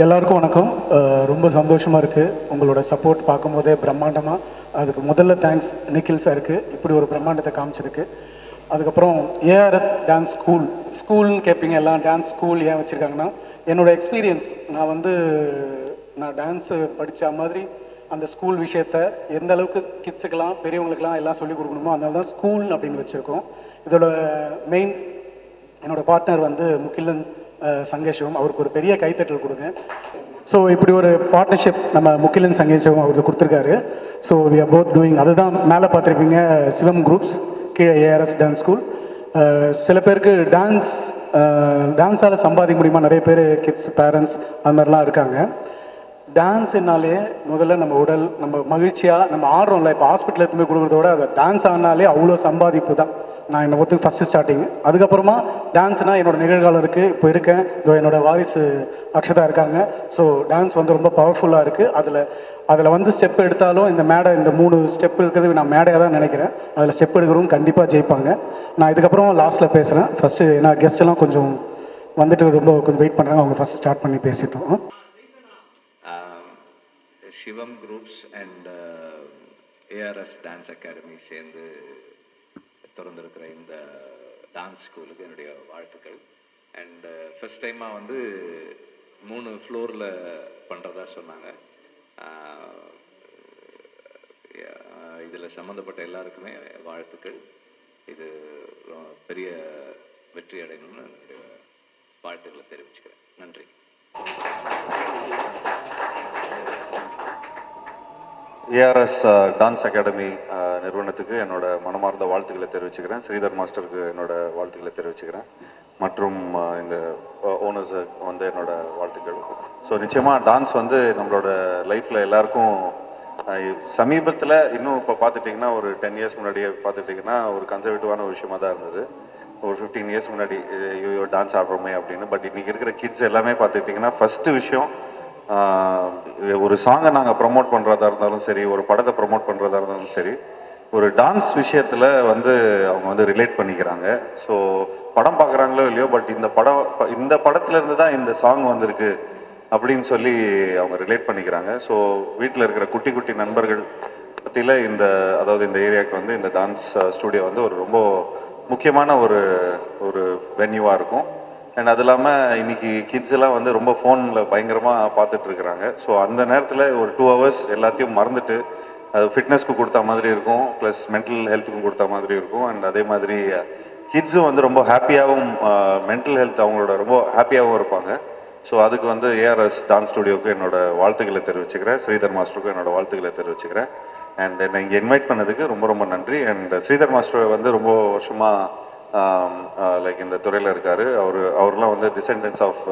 எல்லாருக்கும் வணக்கம். ரொம்ப சந்தோஷமாக இருக்குது உங்களோட சப்போர்ட் பார்க்கும்போதே பிரம்மாண்டமாக. அதுக்கு முதல்ல தேங்க்ஸ் நிக்கில் சாருக்கு இப்படி ஒரு பிரம்மாண்டத்தை காமிச்சதுக்கு. அதுக்கப்புறம் ஏஆர்எஸ் டான்ஸ் ஸ்கூல்னு கேட்பீங்க எல்லாம். டான்ஸ் ஸ்கூல் ஏன் வச்சுருக்காங்கன்னா என்னோடய எக்ஸ்பீரியன்ஸ். நான் டான்ஸு படித்த மாதிரி அந்த ஸ்கூல் விஷயத்த எந்த அளவுக்கு கிட்ஸுக்கெல்லாம் பெரியவங்களுக்கெல்லாம் எல்லாம் சொல்லிக் கொடுக்கணுமோ அதனால தான் ஸ்கூல் அப்படின்னு வச்சுருக்கோம். இதோட மெயின் என்னோடய பார்ட்னர் வந்து முகிலன் சங்கேஷும். அவருக்கு ஒரு பெரிய கைத்தட்டல் கொடுங்க. ஸோ இப்படி ஒரு பார்ட்னர்ஷிப் நம்ம முகிலன் சங்கேஷும் அவருக்கு கொடுத்துருக்காரு. So we are both doing. அதுதான் மேலே பார்த்துருப்பீங்க சிவம் குரூப்ஸ், கீழே ஏஆர்எஸ் டான்ஸ் ஸ்கூல். சில பேருக்கு டான்ஸால் சம்பாதிக்க முடியுமா, நிறைய பேர் கிட்ஸ் பேரண்ட்ஸ் அது மாதிரிலாம் இருக்காங்க. டான்ஸ்னாலே முதல்ல நம்ம உடல் நம்ம மகிழ்ச்சியாக நம்ம ஆடுறோம்ல. இப்போ ஹாஸ்பிட்டலில் எடுத்துமே கொடுக்குறதோட அதை டான்ஸ் ஆனாலே அவ்வளோ சம்பாதிப்பு தான். நான் என்னை பொறுத்து ஃபஸ்ட்டு ஸ்டார்டிங். அதுக்கப்புறமா டான்ஸ்னால் என்னோடய நிகழ்காலம் இருக்குது, இப்போ இருக்கேன். இதோ என்னோடய வாரிசு அக்ஷதா இருக்காங்க. ஸோ டான்ஸ் வந்து ரொம்ப பவர்ஃபுல்லாக இருக்குது. அதில் வந்து ஸ்டெப் எடுத்தாலும் இந்த 3 ஸ்டெப் இருக்கிறது நான் மேடையாக தான் நினைக்கிறேன். அதில் ஸ்டெப் எடுக்கிறவங்க கண்டிப்பாக ஜெயிப்பாங்க. நான் இதுக்கப்புறம் லாஸ்ட்டில் பேசுகிறேன். ஃபஸ்ட்டு ஏன்னா கெஸ்ட்டெல்லாம் கொஞ்சம் வந்துட்டு கொஞ்சம் வெயிட் பண்ணுறாங்க. அவங்க ஃபஸ்ட்டு ஸ்டார்ட் பண்ணி பேசிட்டோம். Shivam groups and ARS dance academy சேர்ந்து திறந்திருக்கிற இந்த டான்ஸ் ஸ்கூலுக்கு என்னுடைய வாழ்த்துக்கள். அண்ட் ஃபஸ்ட் டைமாக வந்து 3 ஃப்ளோரில் பண்ணுறதா சொன்னாங்க. இதில் சம்மந்தப்பட்ட எல்லாருக்குமே வாழ்த்துக்கள். இது பெரிய வெற்றி அடையணும்னு என்னுடைய வாழ்த்துக்களை தெரிவிச்சுக்கிறேன். நன்றி. ஏஆர்எஸ் டான்ஸ் அகாடமி நிறுவனத்துக்கு என்னோட மனமார்ந்த வாழ்த்துக்களை தெரிவிச்சுக்கிறேன். ஸ்ரீதர் மாஸ்டருக்கு என்னோட வாழ்த்துக்களை தெரிவிச்சுக்கிறேன். மற்றும் இந்த ஓனர்ஸுக்கு வந்து என்னோட வாழ்த்துக்கள். ஸோ நிச்சயமாக டான்ஸ் வந்து நம்மளோட லைஃப்பில் எல்லாருக்கும் சமீபத்தில் இன்னும் இப்போ பார்த்துட்டிங்கன்னா ஒரு 10 இயர்ஸ் முன்னாடியே பார்த்துட்டிங்கன்னா ஒரு கன்சர்வேட்டிவான ஒரு விஷயமாக தான் இருந்தது. ஒரு 15 இயர்ஸ் முன்னாடி ஐயோ டான்ஸ் ஆடுறோமே அப்படின்னு. பட் இன்றைக்கி இருக்கிற கிட்ஸ் எல்லாமே பார்த்துக்கிட்டிங்கன்னா ஃபஸ்ட்டு விஷயம் ஒரு சாங்கை நாங்கள் ப்ரமோட் பண்ணுறதா இருந்தாலும் சரி, ஒரு படத்தை ப்ரமோட் பண்ணுறதா இருந்தாலும் சரி, ஒரு டான்ஸ் விஷயத்தில் வந்து அவங்க வந்து ரிலேட் பண்ணிக்கிறாங்க. ஸோ படம் பார்க்குறாங்களோ இல்லையோ, பட் இந்த படத்துலேருந்து தான் இந்த சாங் வந்திருக்கு அப்படின்னு சொல்லி அவங்க ரிலேட் பண்ணிக்கிறாங்க. ஸோ வீட்டில் இருக்கிற குட்டி குட்டி நண்பர்கள் பற்றியில் அதாவது இந்த ஏரியாவுக்கு வந்து இந்த டான்ஸ் ஸ்டூடியோ வந்து ஒரு ரொம்ப முக்கியமான ஒரு வென்யூவாக இருக்கும். அண்ட் அது இல்லாமல் இன்றைக்கி கிட்ஸ் எல்லாம் வந்து ரொம்ப ஃபோனில் பயங்கரமாக பார்த்துட்ருக்குறாங்க. ஸோ அந்த நேரத்தில் ஒரு 2 ஹவர்ஸ் எல்லாத்தையும் மறந்துட்டு அது ஃபிட்னஸ்க்கு கொடுத்த மாதிரி இருக்கும், ப்ளஸ் மென்டல் ஹெல்த்துக்கும் கொடுத்த மாதிரி இருக்கும். அண்ட் அதே மாதிரி கிட்ஸும் வந்து ரொம்ப ஹாப்பியாகவும் மென்டல் ஹெல்த் அவங்களோட ரொம்ப ஹாப்பியாகவும் இருப்பாங்க. ஸோ அதுக்கு வந்து ஏஆர்எஸ் டான்ஸ் ஸ்டுடியோவுக்கு என்னோடய வாழ்த்துக்களை தெரிவிச்சுக்கிறேன். ஸ்ரீதர் மாஸ்டருக்கும் என்னோடய வாழ்த்துக்களை தெரிவிச்சுக்கிறேன். அண்ட் என்னை இங்கே இன்வைட் பண்ணதுக்கு ரொம்ப ரொம்ப நன்றி. அண்ட் ஸ்ரீதர் மாஸ்டர் வந்து ரொம்ப வருஷமாக லைக் இந்த துறையில் இருக்கார். அவர்லாம் வந்து டிசெண்டன்ஸ் ஆஃப்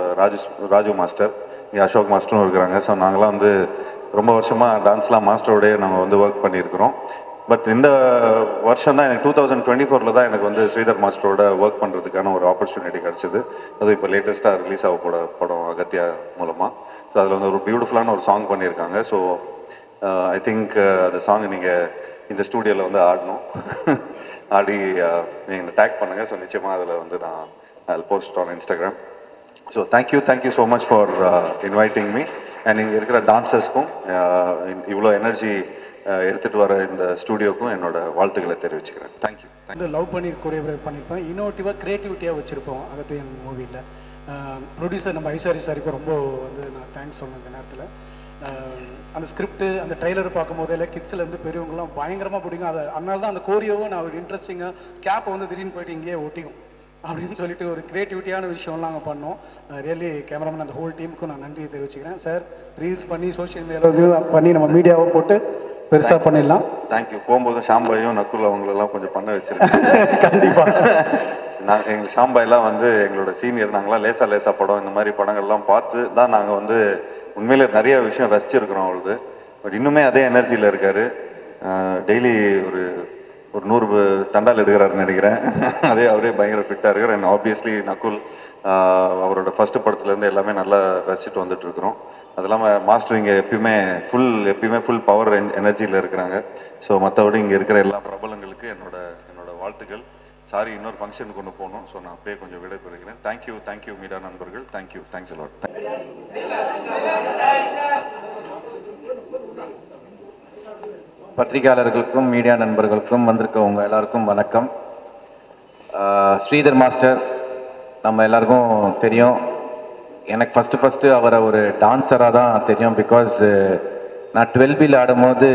ராஜு மாஸ்டர், இங்கே அசோக் மாஸ்டரும் இருக்கிறாங்க. ஸோ நாங்களாம் வந்து ரொம்ப வருஷமாக டான்ஸ்லாம் மாஸ்டரோடய நாங்கள் வந்து ஒர்க் பண்ணியிருக்கிறோம். பட் இந்த வருஷம் தான் எனக்கு 2024 தான் எனக்கு வந்து ஸ்ரீதர் மாஸ்டரோட ஒர்க் பண்ணுறதுக்கான ஒரு ஆப்பர்ச்சுனிட்டி கிடச்சிது. அதுவும் இப்போ லேட்டஸ்ட்டாக ரிலீஸ் ஆக படம் அகத்தியா மூலமாக. ஸோ அதில் வந்து ஒரு பியூட்டிஃபுல்லான ஒரு சாங் பண்ணியிருக்காங்க. ஸோ ஐ திங்க் அந்த சாங் நீங்கள் இந்த ஸ்டூடியோவில் வந்து ஆடி நீங்கள் டேக் பண்ணுங்கள். ஸோ நிச்சயமாக அதில் வந்து நான் post on Instagram. So thank you so much for inviting me. And இங்கே இருக்கிற டான்சர்ஸ்க்கும் இவ்வளோ எனர்ஜி எடுத்துகிட்டு வர இந்த ஸ்டூடியோக்கும் என்னோட வாழ்த்துக்களை தெரிவிச்சுக்கிறேன். தேங்க்யூ. வந்து லவ் பண்ணி கொரியோகிராஃப் பண்ணியிருப்பேன். இன்னோவேட்டிவாக க்ரியேட்டிவிட்டியாக வச்சுருப்போம் அகத்தியன் மூவியில். ப்ரொடியூசர் நம்ம ஐஸ்வரி சாருக்கு ரொம்ப வந்து நான் தேங்க்ஸ் சொன்னேன் இந்த நேரத்தில். அந்த ஸ்கிரிப்ட் அந்த ட்ரெய்லர் பார்க்கும்போதே கிட்ஸ்லேருந்து பெரியவங்களாம் பயங்கரமாக பிடிக்கும். அதனால தான் அந்த கோரியோவை நான் ஒரு இன்ட்ரெஸ்டிங்காக கேப்பை வந்து திடீர்னு போயிட்டு இங்கேயே ஒட்டிக்கும் அப்படின்னு சொல்லிட்டு ஒரு க்ரியேட்டிவிட்டியான விஷயம்லாம் நாங்கள் பண்ணோம். ரியலி கேமராமேன் அந்த ஹோல் டீமுக்கும் நான் நன்றியை தெரிவிச்சுக்கிறேன். சார் ரீல்ஸ் பண்ணி சோஷியல் மீடியாவில் பண்ணி நம்ம மீடியாவை போட்டு பெருசாக பண்ணிடலாம். தேங்க்யூ. போகும்போது ஷாம்பாயும் நக்குல் அவங்களெல்லாம் கொஞ்சம் பண்ண வச்சுருக்கேன். கண்டிப்பாக எங்கள் ஷாம்பாயெல்லாம் வந்து எங்களோட சீனியர். நாங்களாம் லேசா படம் இந்த மாதிரி படங்கள்லாம் பார்த்து தான் நாங்கள் வந்து உண்மையிலே நிறைய விஷயம் ரசிச்சிருக்கிறோம் அவளுது. பட் இன்னுமே அதே எனர்ஜியில் இருக்கார். டெய்லி ஒரு 100 தண்டால் எடுக்கிறாருன்னு நினைக்கிறேன். அவரே பயங்கர ஃபிட்டாக இருக்கார். அண்ட் ஆப்வியஸ்லி நக்குல் அவரோட ஃபஸ்ட்டு படத்துலேருந்து எல்லாமே நல்லா ரசிச்சுட்டு வந்துட்டுருக்குறோம். அது இல்லாமல் மாஸ்டர் இங்கே எப்பயுமே ஃபுல் பவர் எனர்ஜியில் இருக்கிறாங்க. ஸோ மற்றபடி இங்கே இருக்கிற எல்லா பிரபலங்களுக்கு என்னோட வாழ்த்துக்கள். சாரி இன்னொரு ஃபங்க்ஷனுக்கு கொண்டு போகணும். ஸோ நான் அப்பயே கொஞ்சம் விடை பெறுகிறேன். தேங்க்யூ மீடியா நண்பர்கள். Thanks a lot. பத்திரிகையாளர்களுக்கும் மீடியா நண்பர்களுக்கும் வந்திருக்கவங்க எல்லாருக்கும் வணக்கம். ஸ்ரீதர் மாஸ்டர் நம்ம எல்லாருக்கும் தெரியும். எனக்கு ஃபஸ்ட்டு அவரை ஒரு டான்ஸராக தான் தெரியும். பிகாஸ் நான் 12Bயில் ஆடும்போது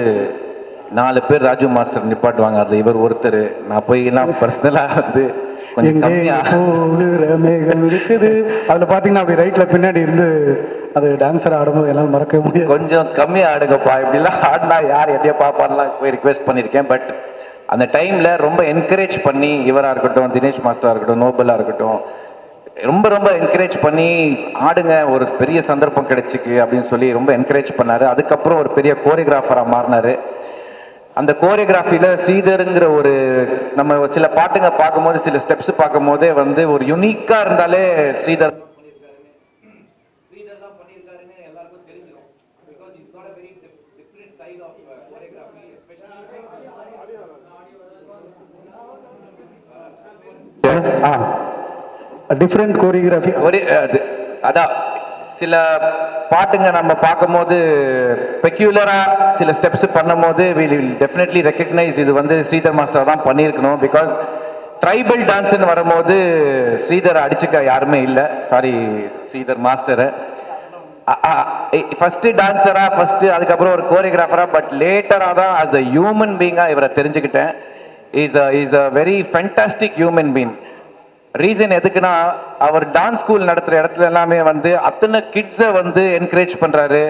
4 பேர் ராஜு மாஸ்டர் நிப்பாட்டுவாங்க, அதில் இவர் ஒருத்தர். நான் போய் எல்லாம் பர்சனலாக வந்து கொஞ்சம் கம்மியாக இருக்குது. அதில் பார்த்தீங்கன்னா அப்படி ரைட்டில் பின்னாடி இருந்து அது டான்ஸர் ஆடும்போது எல்லாம் மறக்கவே முடியாது. கொஞ்சம் கம்மியாக ஆடுங்கப்பா, இப்படிலாம் ஆடினா யார் எதையோ பாப்பான்லாம் போய் ரிக்வெஸ்ட் பண்ணியிருக்கேன். பட் அந்த டைமில் ரொம்ப என்கரேஜ் பண்ணி, இவராக இருக்கட்டும், தினேஷ் மாஸ்டராக இருக்கட்டும், நோபலாக இருக்கட்டும், ரொம்ப என்கரேஜ் பண்ணி ஆடுங்க, ஒரு பெரிய சந்தர்ப்பம் கிடைச்சிக்கு அப்படின்னு சொல்லி ரொம்ப என்கரேஜ் பண்ணார். அதுக்கப்புறம் ஒரு பெரிய கோரியோகிராஃபராக மாறினார். அந்த கோரியோகிராஃபியில் ஸ்ரீதருங்கிற ஒரு நம்ம சில பாட்டுங்க பார்க்கும்போது, சில ஸ்டெப்ஸ் பார்க்கும்போதே வந்து ஒரு யூனிக்காக இருந்தாலே ஸ்ரீதர் தான் பண்ணியிருக்காருன்னு எல்லாருக்கும் தெரிஞ்சிடும். Because it's not a very different style of choreography, especially different choreography. அதான் சில பாட்டுங்க நம்ம பார்க்கும்போது பெக்யூலராக சில ஸ்டெப்ஸ் பண்ணும்போது we will definitely recognize இது வந்து ஸ்ரீதர் மாஸ்டர் தான் பண்ணியிருக்கணும். பிகாஸ் ட்ரைபல் டான்ஸ்ன்னு வரும்போது ஸ்ரீதர் அடிச்சுக்க யாருமே இல்லை. சாரி ஸ்ரீதர் மாஸ்டரை ஃபஸ்ட்டு டான்ஸராக அதுக்கப்புறம் ஒரு கோரியோகிராஃபராக, பட் லேட்டராக தான் ஆஸ் அ ஹியூமன் பீயிங்காக இவரை தெரிஞ்சுக்கிட்டேன். Is a very fantastic human being. Reason எதுக்குன்னா, அவர் டான்ஸ் ஸ்கூல் நடத்துகிற இடத்துல எல்லாமே வந்து அத்தனை கிட்ஸை வந்து என்கரேஜ் பண்ணுறாரு.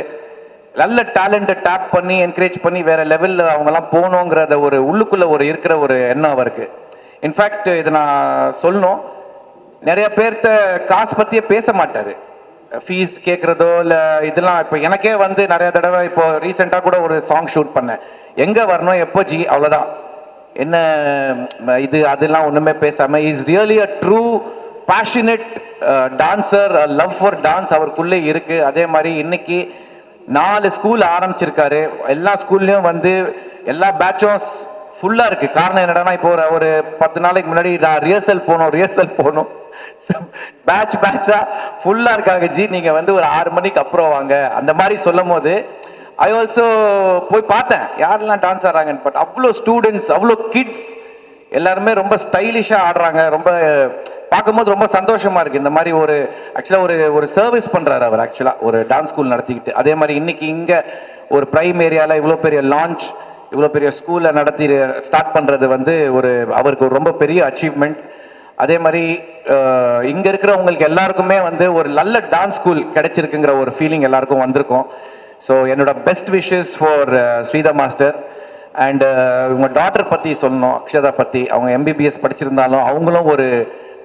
நல்ல டேலண்ட்டை டேப் பண்ணி என்கரேஜ் பண்ணி வேற லெவலில் அவங்கெல்லாம் போகணுங்கிறத ஒரு உள்ளுக்குள்ளே ஒரு இருக்கிற ஒரு எண்ணம் அவருக்கு. இன்ஃபேக்ட் இதை நான் சொல்லணும், நிறைய பேர்கிட்ட காசு பற்றியே பேச மாட்டார். ஃபீஸ் கேட்குறதோ இல்லை இதெல்லாம். இப்போ எனக்கே வந்து நிறைய தடவை, இப்போ ரீசெண்டாக கூட ஒரு சாங் ஷூட் பண்ணேன். எங்கே வரணும், எப்போ ஜி, அவ்வளோதான். என்ன இது அதெல்லாம் ஒன்றுமே பேசாமல் is really a true passionate dancer. Love for dance அவருக்குள்ளே இருக்குது. அதே மாதிரி இன்னைக்கு 4 ஸ்கூல் ஆரம்பிச்சிருக்காரு. எல்லா ஸ்கூல்லையும் வந்து எல்லா பேட்சும் ஃபுல்லாக இருக்குது. காரணம் என்னடானா, இப்போ ஒரு 10 நாளைக்கு முன்னாடி நான் ரிஹர்சல் போகணும் பேட்சாக ஃபுல்லாக இருக்காங்க. ஜி நீங்கள் வந்து ஒரு 6 மணிக்கு அப்புறம் வாங்க அந்த மாதிரி சொல்லும் போது ஐ ஆல்சோ போய் பார்த்தேன் யாரெல்லாம் டான்ஸ் ஆடுறாங்கன்னு. பட் அவ்வளோ ஸ்டூடெண்ட்ஸ், அவ்வளோ கிட்ஸ் எல்லாருமே ரொம்ப ஸ்டைலிஷாக ஆடுறாங்க. ரொம்ப பார்க்கும்போது ரொம்ப சந்தோஷமாக இருக்குது. இந்த மாதிரி ஒரு ஆக்சுவலாக ஒரு சர்வீஸ் பண்ணுறாரு அவர், ஆக்சுவலாக ஒரு டான்ஸ் ஸ்கூல் நடத்திக்கிட்டு. அதே மாதிரி இன்னைக்கு இங்கே ஒரு ப்ரைம் ஏரியாவில் இவ்வளோ பெரிய லான்ச், இவ்வளோ பெரிய ஸ்கூலில் நடத்தி ஸ்டார்ட் பண்ணுறது வந்து அவருக்கு ஒரு ரொம்ப பெரிய அச்சீவ்மெண்ட். அதே மாதிரி இங்கே இருக்கிறவங்களுக்கு எல்லாருக்குமே வந்து ஒரு நல்ல டான்ஸ் ஸ்கூல் கிடைச்சிருக்குங்கிற ஒரு ஃபீலிங் எல்லாருக்கும் வந்திருக்கும். ஸோ என்னோட best wishes for Sridhar master. And உங்கள் டாட்டர் பற்றி சொல்லணும், அக்ஷதா பற்றி. அவங்க MBBS படிச்சிருந்தாலும் அவங்களும் ஒரு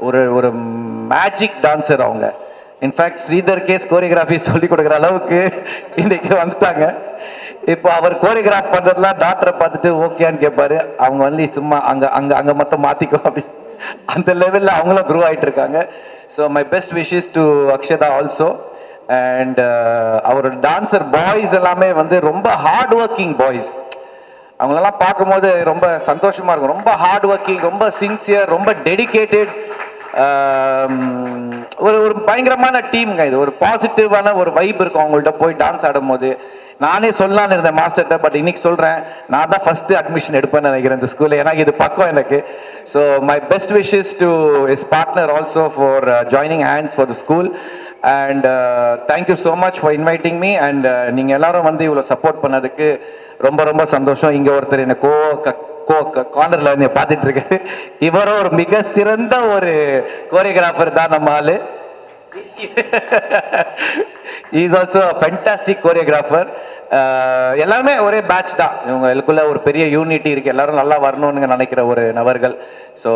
ஒரு ஒரு மேஜிக் டான்ஸர் அவங்க. இன்ஃபேக்ட் ஸ்ரீதர் கேஸ் கோரியோகிராஃபி சொல்லி கொடுக்குற அளவுக்கு இன்னைக்கு வந்துட்டாங்க. இப்போ அவர் கோரியோகிராஃப் பண்ணுறதுலாம் டாக்டரை பார்த்துட்டு ஓகேன்னு கேட்பாரு. அவங்க வந்து சும்மா அங்கே மொத்தம் மாற்றிக்கோ அப்படி அந்த லெவலில் அவங்களும் க்ரோ ஆகிட்டு இருக்காங்க. So my best wishes to Akshata also. And அவரோட டான்சர் பாய்ஸ் எல்லாமே வந்து ரொம்ப ஹார்ட் ஒர்க்கிங் பாய்ஸ். அவங்களெல்லாம் பார்க்கும்போது ரொம்ப சந்தோஷமாக இருக்கும். ரொம்ப ஹார்ட் ஒர்க்கிங், ரொம்ப சின்சியர், ரொம்ப டெடிக்கேட்டட். ஒரு பயங்கரமான டீமுங்க இது. ஒரு பாசிட்டிவான ஒரு வைப் இருக்கும் அவங்கள்ட்ட போய் டான்ஸ் ஆடும்போது. நானே சொல்லலான்னு இருந்தேன் மாஸ்டர்கிட்ட, பட் இன்னைக்கு சொல்கிறேன், நான் தான் ஃபஸ்ட்டு அட்மிஷன் எடுப்பேன்னு நினைக்கிறேன் இந்த ஸ்கூலில். ஏன்னா இது பக்கம் எனக்கு. So my best wishes to is partner also for joining hands for the school. And thank you so much for inviting me. And நீங்கள் எல்லாரும் வந்து இவ்வளோ சப்போர்ட் பண்ணதுக்கு ரொம்ப ரொம்ப சந்தோஷம். இங்கே ஒருத்தர் என்ன கார்னரில் என்னை பார்த்துட்டு இருக்காரு. இவரும் ஒரு மிக சிறந்த ஒரு கோரியோகிராஃபர் தான் நம்ம ஆளு. Is also fantastic choreographer. எல்லாருமே ஒரே பேட்ச் தான். இவங்களுக்குள்ள ஒரு பெரிய யூனிட்டி இருக்கு. எல்லாரும் நல்லா வரணும்னு நினைக்கிற ஒரு நபர்கள். ஸோ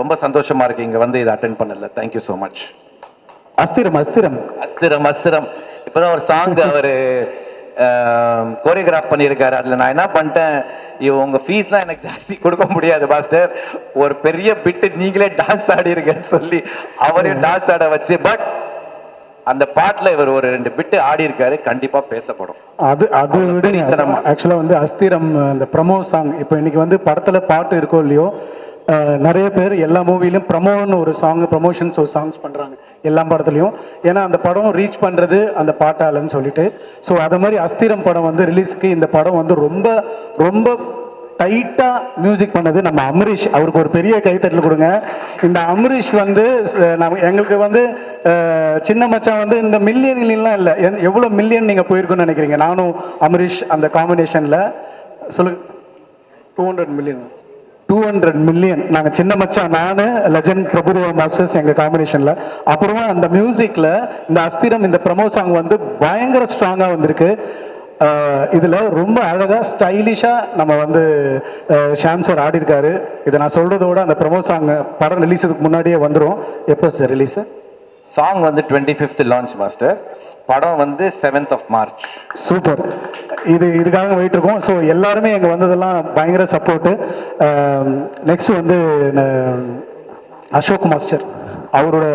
ரொம்ப சந்தோஷமா இருக்கு இங்க வந்து இதை அட்டென்ட் பண்ணல. Thank you so much. அஸ்திரம் அஸ்திரம் அஸ்திரம் அஸ்திரம் இப்பதான் ஒரு சாங் அவரு கோரியோகிராஃப் பண்ணியிருக்காரு. அதில் நான் என்ன பண்ணிட்டேன், உங்கள் ஃபீஸ்லாம் எனக்கு ஜாஸ்தி கொடுக்க முடியாது மாஸ்டர், ஒரு பெரிய பிட்டு நீங்களே டான்ஸ் ஆடிருக்கேன்னு சொல்லி அவரையும் டான்ஸ் ஆட வச்சு, பட் அந்த பாட்டில் இவர் ஒரு 2 பிட்டு ஆடி இருக்காரு. கண்டிப்பாக பேசப்படும். அது விட ஆக்சுவலாக வந்து அஸ்திரம் அந்த ப்ரமோ சாங் இப்போ இன்னைக்கு வந்து படத்தில் பாட்டு இருக்கோ இல்லையோ, நிறைய பேர் எல்லா மூவிலையும் ப்ரமோன்னு ஒரு ப்ரமோஷன்ஸ் ஒரு சாங்ஸ் பண்ணுறாங்க எல்லா படத்துலையும். ஏன்னா அந்த படம் ரீச் பண்ணுறது அந்த பாட்டாலன்னு சொல்லிட்டு. ஸோ அது மாதிரி அஸ்திரம் படம் வந்து ரிலீஸுக்கு இந்த படம் வந்து ரொம்ப ரொம்ப டைட்டாக மியூசிக் பண்ணது நம்ம அமரீஷ். அவருக்கு ஒரு பெரிய கைத்தட்டல் கொடுங்க. இந்த அமரீஷ் வந்து எங்களுக்கு வந்து சின்ன மச்சான் வந்து இந்த மில்லியன்லாம் இல்லை, எவ்வளோ மில்லியன் நீங்கள் போயிருக்குன்னு நினைக்கிறீங்க? நானும் அமரீஷ் அந்த காம்பினேஷனில் சொல்லுங்க 200 மில்லியன் நாங்கள் சின்ன மச்சான், நான் லெஜண்ட் பிரபுதேவா மாஸ்டர்ஸ் எங்கள் காம்பினேஷனில். அப்புறமா அந்த மியூசிக்கில் இந்த அஸ்திரம் இந்த ப்ரமோ சாங் வந்து பயங்கர ஸ்ட்ராங்காக வந்திருக்கு. இதில் ரொம்ப அழகாக ஸ்டைலிஷாக நம்ம வந்து ஷாம் சார் ஆடிருக்காரு. இதை நான் சொல்கிறதோட அந்த ப்ரமோ சாங் படம் ரிலீஸுக்கு முன்னாடியே வந்துடும். எப்போ சார் ரிலீஸு? சாங் வந்து 25th லான்ச் மாஸ்டர், படம் வந்து 7th of March. சூப்பர். இதுக்காக போயிட்டு இருக்கோம். ஸோ எல்லாருமே எங்கள் வந்ததெல்லாம் பயங்கர சப்போர்ட்டு. நெக்ஸ்ட் வந்து அசோக் மாஸ்டர், அவரோட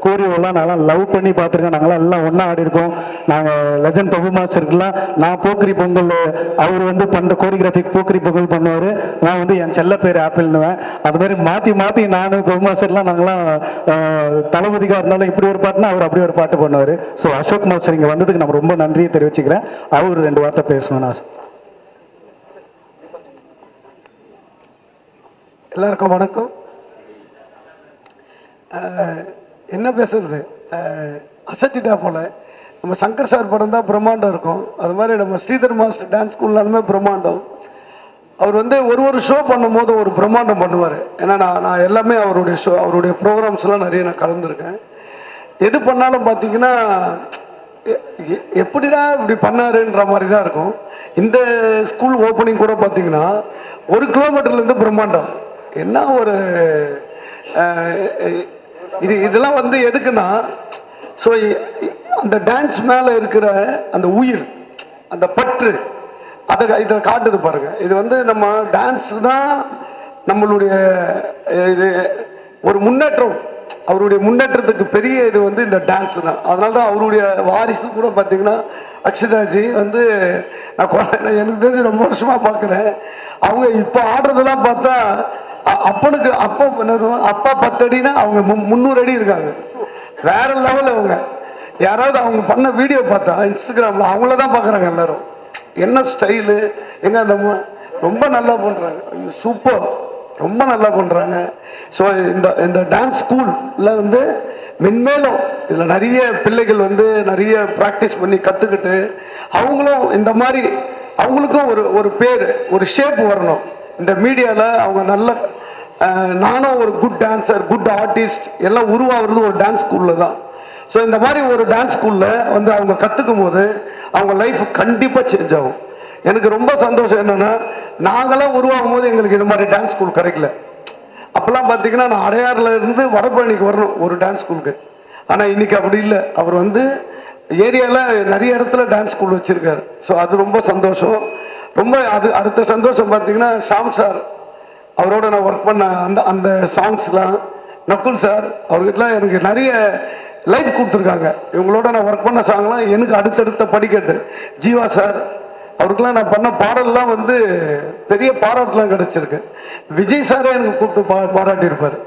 கோரியோலாம் நாங்களாம் லவ் பண்ணி பார்த்துருக்கேன். நாங்களாம் எல்லாம் ஒன்றா ஆடி இருக்கோம். நாங்கள் லெஜண்ட் பிரபு மாஸ்டருக்குலாம் நான் போக்கிரி பொங்கல், அவர் வந்து பண்ணுற கோரியோகிராஃபிக் போக்கிரி பொங்கல் பண்ணுவார், நான் வந்து என் செல்ல பேர் ஆப்பிள்னுவேன். அது மாதிரி மாற்றி மாற்றி நான் பிரபு மாஸ்டர்லாம் நாங்களாம் தளபதிக்காக இருந்தாலும் இப்படி ஒரு பாட்டுனா அவர் அப்படி ஒரு பாட்டு பண்ணுவார். ஸோ அசோக் மாஸ்டர் இங்கே வந்ததுக்கு நம்ம ரொம்ப நன்றியை தெரிவிச்சுக்கிறேன். அவர் 2 வார்த்தை பேசணும்னு ஆசை. எல்லாருக்கும் வணக்கம். என்ன பேசுறது, அசத்திட்டா போல. நம்ம சங்கர் சார் படம் தான் பிரம்மாண்டம் இருக்கும், அது மாதிரி நம்ம ஸ்ரீதர் மாஸ்டர் டான்ஸ் ஸ்கூல்னாலுமே பிரம்மாண்டம். அவர் வந்து ஒரு ஷோ பண்ணும் போது ஒரு பிரம்மாண்டம் பண்ணுவார். ஏன்னா நான் எல்லாமே அவருடைய ஷோ, அவருடைய ப்ரோக்ராம்ஸ்லாம் நிறைய நான் கலந்துருக்கேன். எது பண்ணாலும் பார்த்தீங்கன்னா எப்படிடா இப்படி பண்ணாருன்ற மாதிரி தான் இருக்கும். இந்த ஸ்கூல் ஓப்பனிங் கூட பார்த்தீங்கன்னா 1 கிலோமீட்டர்லேருந்து பிரம்மாண்டம். என்ன ஒரு இதெல்லாம் வந்து எதுக்குன்னா, ஸோ அந்த டான்ஸ் மேலே இருக்கிற அந்த உயிர், அந்த பற்று, இதை காட்டுது பாருங்க. இது வந்து நம்ம டான்ஸ் தான் நம்மளுடைய இது ஒரு முன்னேற்றம். அவருடைய முன்னேற்றத்துக்கு பெரிய இது வந்து இந்த டான்ஸ் தான். அதனால தான் அவருடைய வாரிசு கூட பார்த்தீங்கன்னா அக்ஷராஜி வந்து நான் எனக்கு தெரிஞ்சு ரொம்ப வருஷமாக பார்க்குறேன். அவங்க இப்போ ஆடுறதெல்லாம் பார்த்தா அப்பனுக்கு அப்பா 10 அடினா அவங்க 300 அடி இருக்காங்க. வேற லெவல். அவங்க யாராவது அவங்க பண்ண வீடியோ பார்த்தா இன்ஸ்டாகிராம்ல அவங்கள தான் பார்க்குறாங்க எல்லாரும். என்ன ஸ்டைலு, எங்க அந்த ரொம்ப நல்லா பண்றாங்க. சூப்பர், ரொம்ப நல்லா பண்றாங்க. ஸோ இந்த டான்ஸ் ஸ்கூல்ல வந்து மென்மேலும் இதில் நிறைய பிள்ளைகள் வந்து நிறைய ப்ராக்டிஸ் பண்ணி கற்றுக்கிட்டு அவங்களும் இந்த மாதிரி அவங்களுக்கும் ஒரு பேர், ஒரு ஷேப் வரணும். இந்த மீடியாவில் அவங்க நல்ல நானும் ஒரு குட் டான்ஸர், குட் ஆர்டிஸ்ட் எல்லாம் உருவாகிறது ஒரு டான்ஸ் ஸ்கூலில் தான். ஸோ இந்த மாதிரி ஒரு டான்ஸ் ஸ்கூலில் வந்து அவங்க கற்றுக்கும் போது அவங்க லைஃப் கண்டிப்பாக சேஞ்ச் ஆகும். எனக்கு ரொம்ப சந்தோஷம் என்னென்னா, நாங்களாம் உருவாகும் போது எங்களுக்கு இது மாதிரி டான்ஸ் ஸ்கூல் கிடைக்கல. அப்போல்லாம் பார்த்தீங்கன்னா நான் அடையாறில் இருந்து வடபழனிக்கு வரணும் ஒரு டான்ஸ் ஸ்கூலுக்கு. ஆனால் இன்னைக்கு அப்படி இல்லை. அவர் வந்து ஏரியாவில் நிறைய இடத்துல டான்ஸ் ஸ்கூல் வச்சுருக்காரு. ஸோ அது ரொம்ப சந்தோஷம். ரொம்ப அடுத்த சந்தோஷம் பார்த்தீங்கன்னா ஷாம் சார், அவரோட நான் ஒர்க் பண்ண அந்த சாங்ஸ்லாம், நக்குல் சார் அவர்கிட்டலாம் எனக்கு நிறைய லைஃப் கொடுத்துருக்காங்க. இவங்களோட நான் ஒர்க் பண்ண சாங்லாம் எனக்கு அடுத்தடுத்த படிக்கட்டு. ஜீவா சார் அவருக்கெல்லாம் நான் பண்ண பாடல்லாம் வந்து பெரிய பாராட்டுலாம் கிடைச்சிருக்கு. விஜய் சாரே எனக்கு கூப்பிட்டு பாராட்டியிருப்பார்.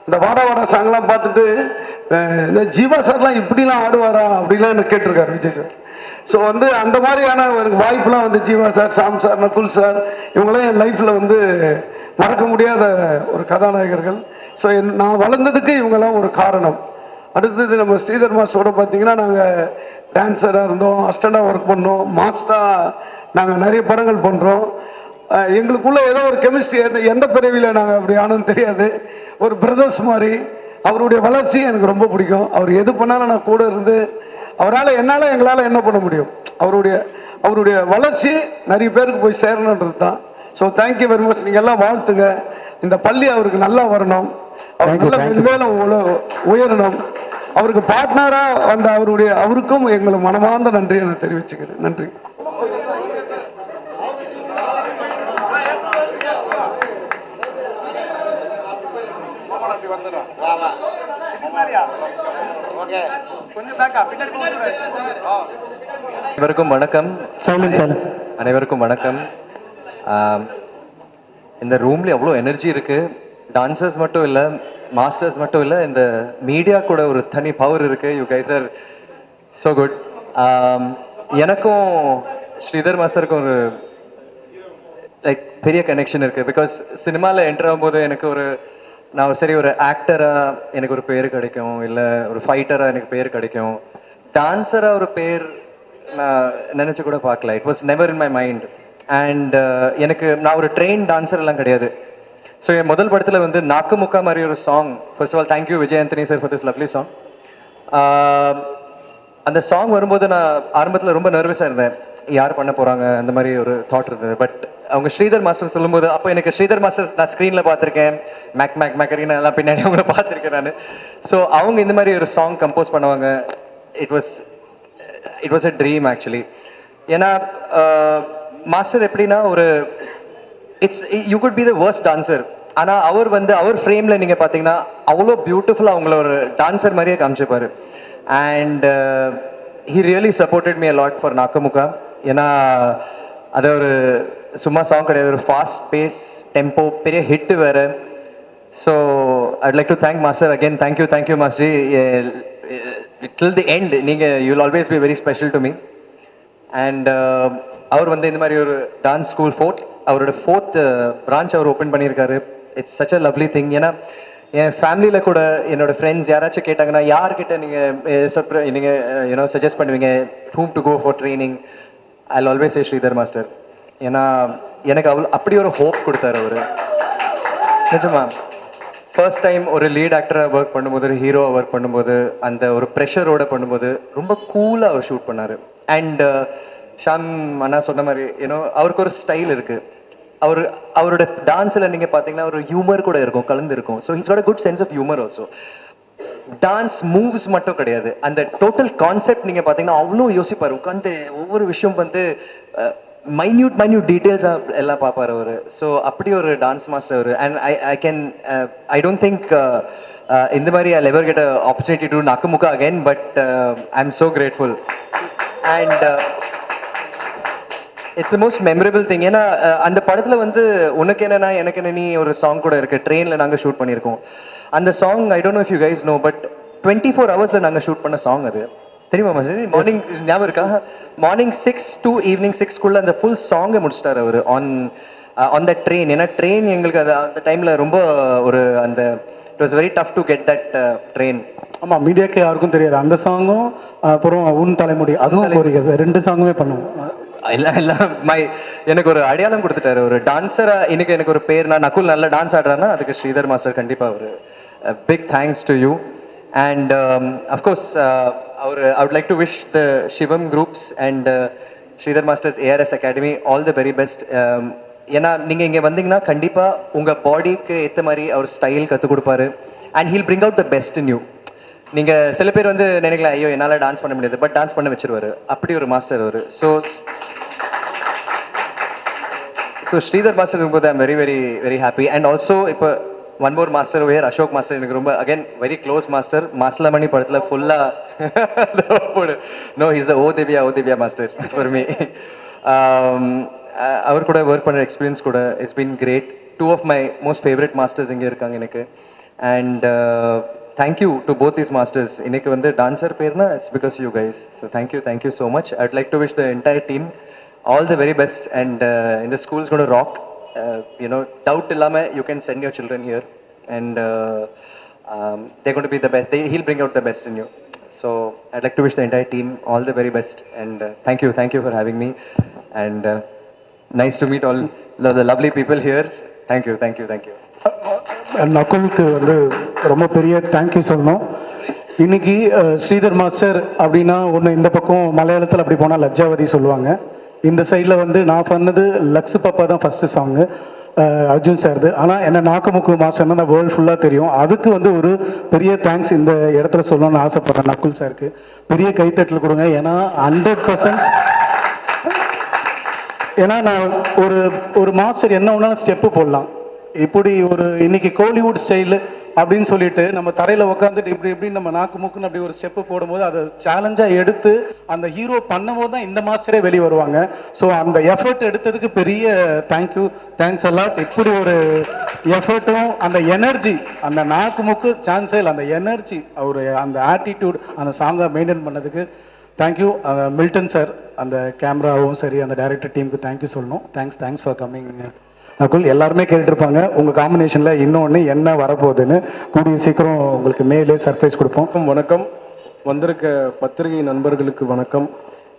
இந்த வாடா வாடா சாங்லாம் பார்த்துட்டு இந்த ஜீவா சார்லாம் இப்படிலாம் ஆடுவாரா அப்படிலாம் எனக்கு கேட்டிருக்காரு விஜய் சார். ஸோ வந்து அந்த மாதிரியான எனக்கு வாய்ப்புலாம் வந்து Jiiva sir, Shaam sir, Nakul sir இவங்களாம் என் லைஃப்பில் வந்து மறக்க முடியாத ஒரு கதாநாயகர்கள். ஸோ நான் வளர்ந்ததுக்கு இவங்கெல்லாம் ஒரு காரணம். அடுத்தது நம்ம ஸ்ரீதர் மாஸ்டரோட பார்த்தீங்கன்னா நாங்கள் டான்ஸராக இருந்தோம், அசிஸ்டண்டாக ஒர்க் பண்ணோம், மாஸ்டராக நாங்கள் நிறைய படங்கள் பண்ணுறோம். எங்களுக்குள்ள ஏதோ ஒரு கெமிஸ்ட்ரி எந்த பிறவியில் நாங்கள் அப்படி ஆனோன்னு தெரியாது. ஒரு பிரதர்ஸ் மாதிரி. அவருடைய வளர்ச்சி எனக்கு ரொம்ப பிடிக்கும். அவர் எது பண்ணாலும் நான் கூட இருந்து என்னால் எங்களால் என்ன பண்ண முடியும், அவருடைய வளர்ச்சி நிறைய பேருக்கு போய் சேரணுன்றது தான். So thank you very much. நீங்கள் எல்லாம் வாழ்த்துங்க. இந்த பள்ளி அவருக்கு நல்லா வரணும், அவர் நல்ல மென்மேலும் உயரணும். அவருக்கு பார்ட்னராக வந்த அவருக்கும் எங்களுக்கு மனமார்ந்த நன்றியை நான் தெரிவிச்சுக்கிறேன். நன்றி. அனைவருக்கும் வணக்கம். அனைவருக்கும் வணக்கம். இந்த ரூம்ல எவ்வளோ எனர்ஜி இருக்கு. டான்சர்ஸ் மட்டும் இல்லை, மாஸ்டர்ஸ் மட்டும் இல்லை, இந்த மீடியா கூட ஒரு தனி பவர் இருக்குது. You guys are so good. எனக்கும் ஸ்ரீதர் மாஸ்டருக்கும் ஒரு லைக் பெரிய கனெக்ஷன் இருக்குது. பிகாஸ் சினிமாவில் என்டர் ஆகும்போது எனக்கு நான் சரி ஒரு ஆக்டராக எனக்கு ஒரு பேர் கிடைக்கும், இல்லை ஒரு ஃபைட்டராக எனக்கு பேர் கிடைக்கும். டான்ஸராக ஒரு பேர் நான் நினச்சி கூட பார்க்கல. It was never in my mind. And நான் ஒரு ட்ரெயின் டான்ஸர் எல்லாம் கிடையாது. ஸோ என் முதல் படத்தில் வந்து நாக்கு முக்கா மாதிரி ஒரு song. First of all thank you Vijay Antony sir for this lovely song. அந்த சாங் வரும்போது நான் ஆரம்பத்தில் ரொம்ப நர்வஸாக இருந்தேன், யார் பண்ண போகிறாங்க அந்த மாதிரி ஒரு தாட் இருந்தது. பட் அவங்க ஸ்ரீதர் மாஸ்டர் சொல்லும்போது, அப்போ எனக்கு ஸ்ரீதர் மாஸ்டர் நான் ஸ்க்ரீனில் பார்த்துருக்கேன், மேக்கரினா எல்லாம் பின்னாடி அவங்கள பார்த்துருக்கேன் நான். ஸோ அவங்க இந்த மாதிரி ஒரு சாங் கம்போஸ் பண்ணுவாங்க. It was a dream actually. ஏன்னா மாஸ்டர் எப்படின்னா ஒரு you could be the worst dancer, ஆனால் அவர் ஃப்ரேமில் நீங்கள் பார்த்தீங்கன்னா அவ்வளோ பியூட்டிஃபுல்லாக அவங்கள ஒரு டான்சர் மாதிரியே காமிச்சிப்பார். And he really supported me a lot for Nakkamukka. ஏன்னா அது ஒரு சும்மா சாங் கிடையாது, ஒரு ஃபாஸ்ட் பேஸ் டெம்போ, பெரிய ஹிட்டு வேறு. So I'd like to thank master again. Thank you master. Till the end நீங்கள் you will always be very special to me. And அவர் வந்து இந்த மாதிரி ஒரு டான்ஸ் ஸ்கூல் அவரோட 4th பிரான்ச் அவர் ஓப்பன் பண்ணியிருக்காரு. It's such a lovely thing. ஏன்னா என் ஃபேமிலியில் கூட என்னோட ஃப்ரெண்ட்ஸ் யாராச்சும் கேட்டாங்கன்னா, யார்கிட்ட நீங்கள் சஜஸ்ட் பண்ணுவீங்க whom to go for training? I'll always say Sridhar master. ஏன்னா எனக்கு அப்படி ஒரு ஹோப் கொடுத்தாரு அவர். நிஜமா ஃபர்ஸ்ட் டைம் ஒரு லீட் ஆக்டராக ஒர்க் பண்ணும்போது, ஒரு ஹீரோவாக ஒர்க் பண்ணும்போது, அந்த ஒரு ப்ரெஷரோட பண்ணும்போது ரொம்ப கூலாக அவர் ஷூட் பண்ணார். அண்ட் ஷாம் அண்ணா சொன்ன மாதிரி அவருக்கு ஒரு ஸ்டைல் இருக்குது. அவரோட டான்ஸில் நீங்கள் பார்த்தீங்கன்னா ஒரு ஹியூமர் கூட இருக்கும், கலந்து இருக்கும். So he's got a good sense of humour also. Dance moves மட்டும் கிடையாது, அந்த டோட்டல் கான்செப்ட் நீங்கள் பார்த்தீங்கன்னா அவ்வளோ யோசிப்பார். உட்காந்து ஒவ்வொரு விஷயம் வந்து மைன்யூட் டீட்டெயில்ஸாக எல்லாம் பார்ப்பார் அவர். ஸோ அப்படி ஒரு டான்ஸ் மாஸ்டர் அவர். அண்ட் ஐ டோன்ட் திங்க் இந்த மாதிரி I ever get a opportunity to Nakkamukka again. But I am so grateful. And it's the most memorable thing. ஏன்னா அந்த படத்தில் வந்து உனக்கு என்னன்னா எனக்கு என்ன நீ ஒரு சாங் கூட இருக்குது, ட்ரெயினில் நாங்கள் ஷூட் பண்ணியிருக்கோம். அந்த song I don't know if you guys know, but 24 hours நாங்கள் ஷூட் பண்ண சாங் அது. தெரியுமா மாஸ்டர்? மார்னிங் ஞாபகம் இருக்கா? மார்னிங் 6 to evening 6 அந்த ஃபுல் சாங்கை முடிச்சிட்டார் அவர் ஆன் த ட்ரெயின். ஏன்னா ட்ரெயின் எங்களுக்கு அந்த டைமில் ரொம்ப ஒரு அந்த it was very tough to get that train. ஆமாம், மீடியாக்கு யாருக்கும் தெரியாது அந்த சாங்கும். அப்புறம் உன் தலைமுடி அதுவும் 2 சாங்குமே பண்ணுவோம். எனக்கு ஒரு அடையாளம் கொடுத்துட்டாரு ஒரு டான்ஸரா. இன்னைக்கு எனக்கு ஒரு பேர், நான் நகுல் நல்ல டான்ஸ் ஆடுறேன்னா அதுக்கு ஸ்ரீதர் மாஸ்டர் கண்டிப்பாக ஒரு big thanks to you. And of course I would like to wish the Shivam groups and Sridhar Masters ARS Academy all the very best. ஏன்னா நீங்கள் இங்கே வந்தீங்கன்னா கண்டிப்பாக உங்கள் பாடிக்கு ஏற்ற மாதிரி அவர் ஸ்டைல் கற்றுக் கொடுப்பாரு. And he'll bring out the best in you. நீங்கள் சில பேர் வந்து நினைக்கலாம், ஐயோ என்னால் டான்ஸ் பண்ண முடியாது, பட் டான்ஸ் பண்ண வச்சிருவாரு. அப்படி ஒரு மாஸ்டர் அவர். ஸோ ஸ்ரீதர் மாஸ்டர் இருக்கும்போது I'm very very very happy. And also இப்போ one more master where Ashok master. எனக்கு ரொம்ப again very close master. Masilamani படத்தில் ஃபுல்லாக no is the oh Divya master for me. அவர் கூட ஒர்க் பண்ணுற எக்ஸ்பீரியன்ஸ் கூட it's been great. 2 of my most favorite masters இங்கே இருக்காங்க எனக்கு. And thank you to both these masters. இன்னைக்கு வந்து டான்சர் பேர்னா it's because you guys. So thank you so much. IIT like to wish the entire team all the very best. And in the school is going to rock. Doubt illama you can send your children here, and they're going to be the best. He'll bring out the best in you. So I'd like to wish the entire team all the very best. And thank you for having me. And nice to meet all the lovely people here. Thank you. நகுலுக்கு வந்து ரொம்ப பெரிய thank you சொல்லணும். இன்னைக்கு Sridhar master அப்படின்னா ஒன்று, இந்த பக்கம் மலையாளத்தில் அப்படி போனால் லஜ்ஜாவதி சொல்லுவாங்க. இந்த சைடில் வந்து நான் பண்ணது லக்ஸு பாப்பா தான் ஃபஸ்ட்டு சாங்கு அர்ஜுன் சார்து. ஆனால் என்ன நாக்குமுக்கு மாஸ்டர்னா நான் வேர்ல்டு ஃபுல்லாக தெரியும். அதுக்கு வந்து ஒரு பெரிய தேங்க்ஸ் இந்த இடத்துல சொல்லணும்னு ஆசைப்பட்றேன் நக்குல் சாருக்கு. பெரிய கைத்தட்டல் கொடுங்க. ஏன்னா 100%, ஏன்னா நான் ஒரு மாஸ்டர் என்ன ஒன்றாலும் ஸ்டெப்பு போடலாம். இப்படி ஒரு இன்னைக்கு கோலிவுட் ஸ்டைலு அப்படின்னு சொல்லிட்டு நம்ம தரையில் உட்காந்துட்டு இப்படி இப்படி நம்ம நாக்கு மூக்குன்னு அப்படி ஒரு ஸ்டெப்பு போடும்போது அதை சேலஞ்சாக எடுத்து அந்த ஹீரோ பண்ணும்போது தான் இந்த மாஸ்டரே வெளியே வருவாங்க. ஸோ அந்த எஃபர்ட் எடுத்ததுக்கு பெரிய தேங்க்ஸ் அலாட். இப்படி ஒரு எஃபர்ட்டும் அந்த எனர்ஜி, அந்த நாக்கு மூக்கு சான்ஸே இல்லை, அந்த எனர்ஜி, அவர் அந்த ஆட்டிடியூட் அந்த சாங்கை மெயின்டைன் பண்ணதுக்கு தேங்க்யூ. மில்டன் சார், அந்த கேமராவும் சரி, அந்த டைரக்டர் டீமுக்கு தேங்க்யூ சொல்லணும். Thanks for coming. நகுல், எல்லாருமே கேட்டுருப்பாங்க உங்கள் காம்பினேஷனில் இன்னொன்று என்ன வரப்போகுதுன்னு. கூடிய சீக்கிரம் உங்களுக்கு மேலே சர்ப்ரைஸ் கொடுப்போம். வணக்கம். வந்திருக்க பத்திரிகை நண்பர்களுக்கு வணக்கம்.